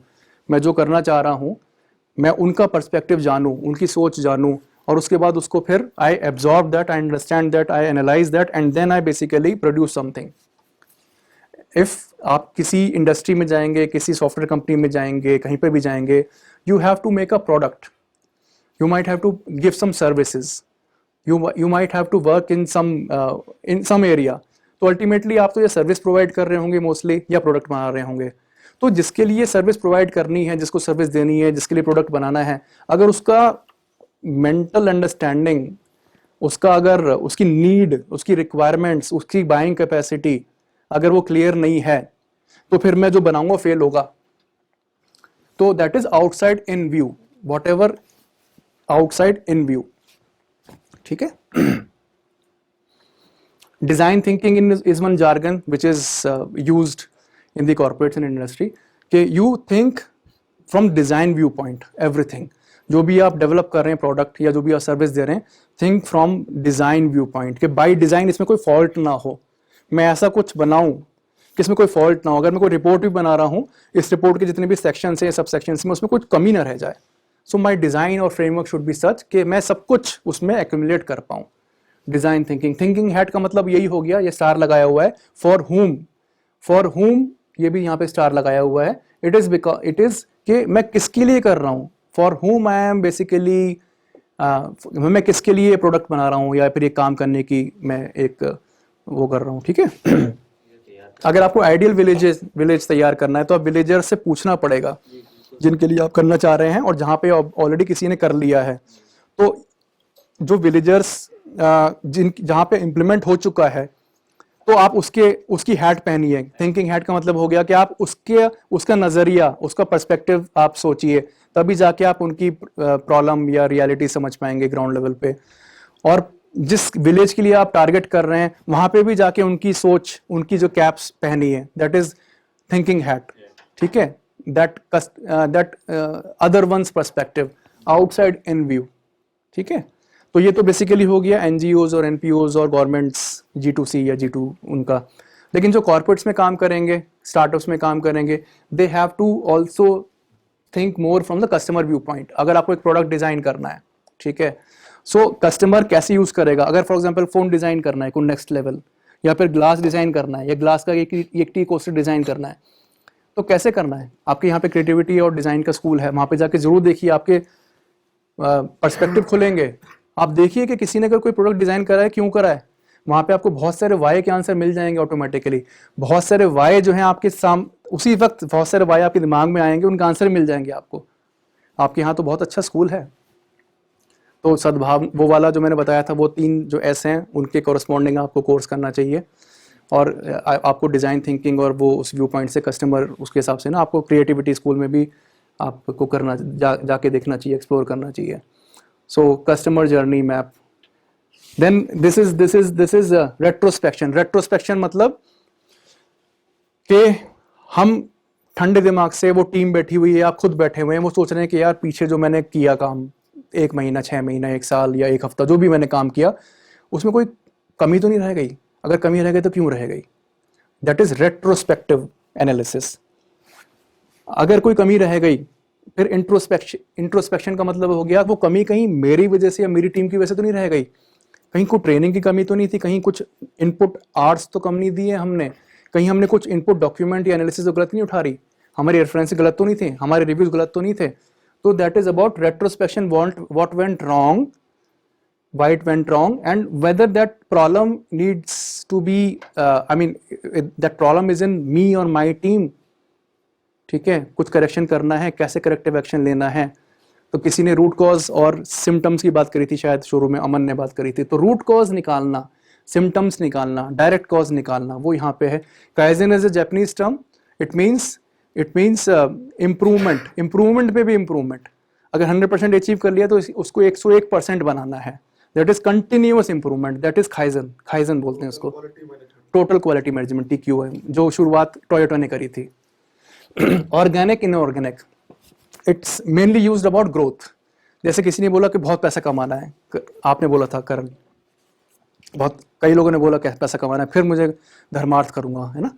मैं जो करना चाह रहा हूं, मैं उनका पर्सपेक्टिव जानूं, उनकी सोच जानूं, और उसके बाद उसको फिर I absorb that, I understand that, I analyse that, and then I basically produce something. If आप किसी इंडस्ट्री में जाएंगे, किसी सॉफ्टवेयर कंपनी में जाएंगे, कहीं पर भी जाएंगे, you have to make a product, you might have to give some services, you might have to work in some area. तो अल्टीमेटली आप तो ये सर्विस प्रोवाइड कर रहे होंगे मोस्टली, या प्रोडक्ट बना रहे होंगे. तो जिसके लिए सर्विस प्रोवाइड करनी है, जिसको सर्विस देनी है, जिसके लिए प्रोडक्ट बनाना है, अगर उसका मेंटल अंडरस्टैंडिंग, उसका अगर उसकी नीड, उसकी रिक्वायरमेंट्स, उसकी बाइंग कैपेसिटी अगर वो क्लियर नहीं है, तो फिर मैं जो बनाऊंगा फेल होगा. तो that is outside in view, what ever outside in view. ठीक है. Design thinking is one jargon which is used in the corporates and industry, कि you think from design viewpoint everything. जो भी आप डेवलप कर रहे हैं प्रोडक्ट या जो भी आप सर्विस दे रहे हैं, think from design view point, कि बाय डिजाइन इसमें कोई फॉल्ट ना हो, मैं ऐसा कुछ बनाऊं कि इसमें कोई फॉल्ट ना हो. अगर मैं कोई रिपोर्ट भी बना रहा हूं, इस रिपोर्ट के जितने भी सेक्शंस हैं, सब सेक्शंस में, उसमें कुछ कमी ना रह जाए. सो माई डिजाइन और फ्रेमवर्क शुड बी सच कि मैं सब कुछ उसमें एक्यूमुलेट कर पाऊं. डिजाइन थिंकिंग, थिंकिंग हैट का मतलब यही हो गया, ये स्टार लगाया हुआ है, फॉर हुम ये भी यहाँ पे स्टार लगाया हुआ है. इट इज कि मैं किसके लिए कर रहा हूँ, फॉर हुम आई एम बेसिकली, मैं किसके लिए प्रोडक्ट बना रहा हूँ, या फिर ये काम करने की मैं एक वो कर रहा हूँ. ठीक है. अगर आपको आइडियल विलेज तैयार करना है तो आप विलेजर से पूछना पड़ेगा जिनके लिए आप करना चाह रहे हैं, और जहाँ पे ऑलरेडी किसी ने कर लिया है. तो जो विलेजर्स जहाँ पे इम्प्लीमेंट हो चुका है, तो आप उसकी हैट पहनिए. थिंकिंग हैट का मतलब हो गया कि आप उसका नजरिया, उसका पर्सपेक्टिव आप सोचिए, तभी जाके आप उनकी प्रॉब्लम या रियलिटी समझ पाएंगे ग्राउंड लेवल पे. और जिस विलेज के लिए आप टारगेट कर रहे हैं, वहां पे भी जाके उनकी सोच, उनकी जो कैप्स पहनी है, दैट इज थिंकिंग हैट. ठीक है. That other one's perspective, outside in view. ठीक है. तो ये तो बेसिकली हो गया एनजीओज और एनपीओज और गवर्नमेंट्स, G2C या G2 उनका. लेकिन जो कॉर्पोरेट्स में काम करेंगे, स्टार्टअप्स में काम करेंगे, they have to also think more from the customer viewpoint. अगर आपको एक प्रोडक्ट डिजाइन करना है, ठीक है, सो कस्टमर कैसे यूज करेगा. अगर फॉर एग्जांपल फोन डिजाइन करना है कोई नेक्स्ट लेवल, या फिर ग्लास डिजाइन करना है, या ग्लास का एक टी कोस्टर डिजाइन करना है, तो कैसे करना है. आपके यहाँ पे क्रिएटिविटी और डिजाइन का स्कूल है, वहां पे जाके जरूर देखिए, आपके पर्सपेक्टिव खुलेंगे. आप देखिए कि किसी ने अगर कोई प्रोडक्ट डिजाइन करा है, क्यों करा है. वहाँ पे आपको बहुत सारे वाई के आंसर मिल जाएंगे ऑटोमेटिकली, बहुत सारे वाई जो हैं आपके उसी वक्त बहुत सारे वाई आपके दिमाग में आएंगे, उनका आंसर मिल जाएंगे आपको। आपके यहाँ तो बहुत अच्छा स्कूल है। तो सद्भाव वो वाला जो मैंने बताया था, वो 3 जो एस हैं उनके कॉरस्पॉन्डिंग आपको कोर्स करना चाहिए। और आपको डिज़ाइन थिंकिंग और वो उस व्यू पॉइंट से कस्टमर उसके हिसाब से ना आपको क्रिएटिविटी स्कूल में भी आपको करना जाके देखना चाहिए, एक्सप्लोर करना चाहिए। So customer journey map, then this is retrospection मतलब कि हम ठंडे दिमाग से, वो टीम बैठी हुई है, आप खुद बैठे हुए हैं, वो सोच रहे हैं कि यार पीछे जो मैंने किया काम 1 महीना, 6 महीना, 1 साल या 1 हफ्ता जो भी मैंने काम किया, उसमें कोई कमी तो नहीं रह गई? अगर कमी रह गई तो क्यों रह गई? That is retrospective analysis. अगर कोई कमी रह गई, फिर इंट्रोस्पेक्शन का मतलब हो गया वो कमी कहीं मेरी वजह से या मेरी टीम की वजह से तो नहीं रह गई, कहीं कोई ट्रेनिंग की कमी तो नहीं थी, कहीं कुछ इनपुट आर्ट्स तो कम नहीं दिए हमने, कहीं हमने कुछ इनपुट डॉक्यूमेंट या एनालिसिस तो गलत नहीं उठा रही, हमारे रेफरेंस गलत तो नहीं थे, हमारे रिव्यूज गलत तो नहीं थे। तो that is about retrospection, what went wrong, why it went wrong, and whether that problem needs to be that problem is in me or my team। ठीक है, कुछ करेक्शन करना है, कैसे करेक्टिव एक्शन लेना है। तो किसी ने रूट कॉज और सिम्टम्स की बात करी थी, शायद शुरू में अमन ने बात करी थी। तो रूट कॉज निकालना, सिम्टम्स निकालना, डायरेक्ट कॉज निकालना, वो यहाँ पे है। Kaizen is a Japanese term, it means improvement पे भी इम्प्रूवमेंट। अगर 100% अचीव कर लिया तो उसको 101% बनाना है। That is continuous improvement, that is kaizen बोलते हैं उसको, टोटल क्वालिटी मैनेजमेंट, TQM, जो शुरुआत टोयोटा ने करी थी। Organic, inorganic, it's mainly used about growth. जैसे किसी ने बोला कि बहुत पैसा कमाना है, आपने बोला था करण, बहुत कई लोगों ने बोला कि पैसा कमाना है, फिर मुझे धर्मार्थ करूंगा, है ना।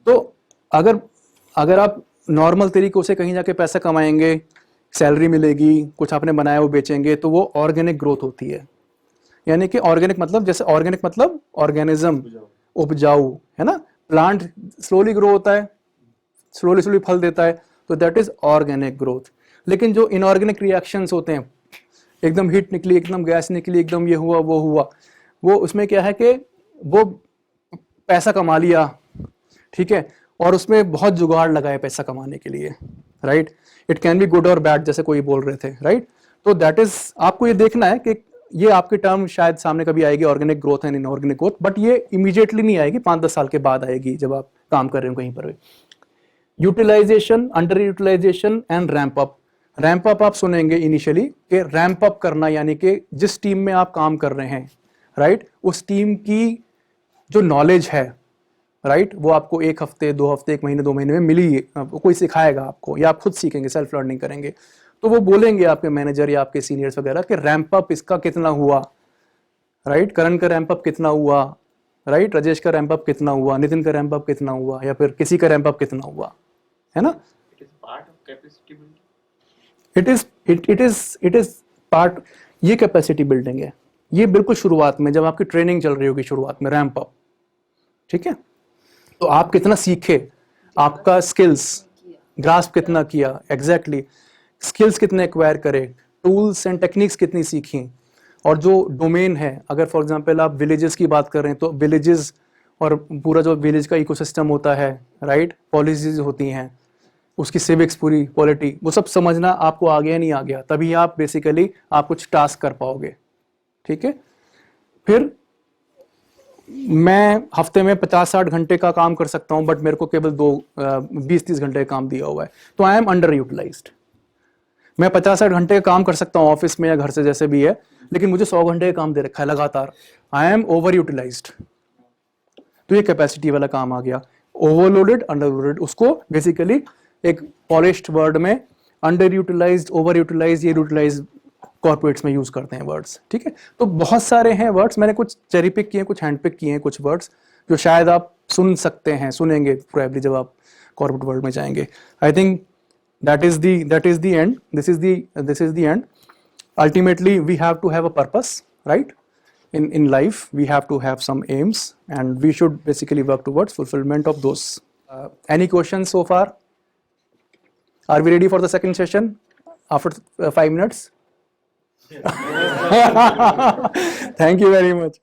तो अगर आप नॉर्मल तरीकों से कहीं जाके पैसा कमाएंगे, सैलरी मिलेगी, कुछ आपने बनाया वो बेचेंगे, तो वो ऑर्गेनिक ग्रोथ होती है। यानी कि ऑर्गेनिक मतलब, जैसे ऑर्गेनिक मतलब ऑर्गेनिज्म, उपजाऊ, है ना। प्लांट स्लोली ग्रो होता है, स्लोली फल देता है, तो दैट इज ऑर्गेनिक ग्रोथ। लेकिन जो इनऑर्गेनिक रिएक्शंस होते हैं, एकदम हीट निकली, एकदम गैस निकली, एकदम ये हुआ वो हुआ, वो उसमें क्या है कि वो पैसा कमा लिया, ठीक है, और उसमें बहुत जुगाड़ लगाए पैसा कमाने के लिए, right. It can be good और बैड, जैसे कोई बोल रहे थे, राइट। तो दैट इज, आपको ये देखना है कि ये आपकी टर्म शायद सामने कभी आएगी, organic growth and inorganic growth, but ये इमीडिएटली नहीं आएगी, 5-10 साल के बाद आएगी जब आप काम कर रहे हो कहीं पर। Utilisation, under utilisation and ramp up. Ramp up आप सुनेंगे इनिशियली कि रैंप अप करना, यानी कि जिस टीम में आप काम कर रहे हैं, राइट, उस टीम की जो नॉलेज है, राइट, वो आपको 1 हफ्ते, 2 हफ्ते, 1 महीने, 2 महीने में मिली, कोई सिखाएगा आपको, या आप खुद सीखेंगे, सेल्फ लर्निंग करेंगे। तो वो बोलेंगे आपके मैनेजर या आपके सीनियर्स वगैरह कि रैंप अप इसका कितना हुआ, राइट, करण का रैंप अप कितना हुआ, राइट, राजेश का रैंप अप कितना हुआ, नितिन का रैंप अप कितना हुआ, या फिर किसी का रैंप अप कितना हुआ, है ना। इट इज पार्ट, ये कैपेसिटी बिल्डिंग है, ये बिल्कुल शुरुआत में जब आपकी ट्रेनिंग चल रही होगी, शुरुआत में रैंप अप, ठीक है। तो आप कितना सीखे, आपका स्किल्स ग्रास्प कितना किया, एग्जैक्टली स्किल्स कितने एक्वायर करे, टूल्स एंड टेक्निक्स कितनी सीखी, और जो डोमेन है, अगर फॉर एग्जांपल आप विलेजेस की बात कर रहे हैं, तो विलेजेस और पूरा जो विलेज का इकोसिस्टम होता है, राइट, पॉलिसीज होती हैं, उसकी सिविक्स, पूरी पॉलिटी, वो सब समझना आपको आ गया नहीं आ गया, तभी आप बेसिकली आप कुछ टास्क कर पाओगे, ठीक है। फिर मैं हफ्ते में 50-60 घंटे का काम कर सकता हूं, बट मेरे को केवल 20-30 घंटे का काम दिया हुआ है, तो आई एम अंडर यूटिलाइज्ड। मैं 50-60 घंटे का काम कर सकता हूं ऑफिस में या घर से, जैसे भी है, लेकिन मुझे 100 घंटे का काम दे रखा है लगातार, आई एम ओवर यूटिलाइज्ड। तो ये कैपेसिटी वाला काम आ गया। ओवरलोडेड, अंडरलोडेड, उसको बेसिकली एक पॉलिश्ड वर्ड में अंडर यूटिलाइज्ड, ओवर यूटिलाइज्ड, ये यूटिलाइज्ड कॉर्पोरेट्स में यूज करते हैं वर्ड्स, ठीक है। तो बहुत सारे हैं वर्ड्स, मैंने कुछ चेरी पिक किए, कुछ हैंड पिक किए हैं, कुछ वर्ड्स जो शायद आप सुन सकते हैं, सुनेंगे प्रोबेबली जब आप कॉर्पोरेट वर्ल्ड में जाएंगे। I think that is the end, this is the end. Ultimately we have to have a purpose, right, in life we have to have some aims, and we should basically work towards fulfillment of those. Any questions so far? Are we ready for the second session after 5 minutes? Thank you very much.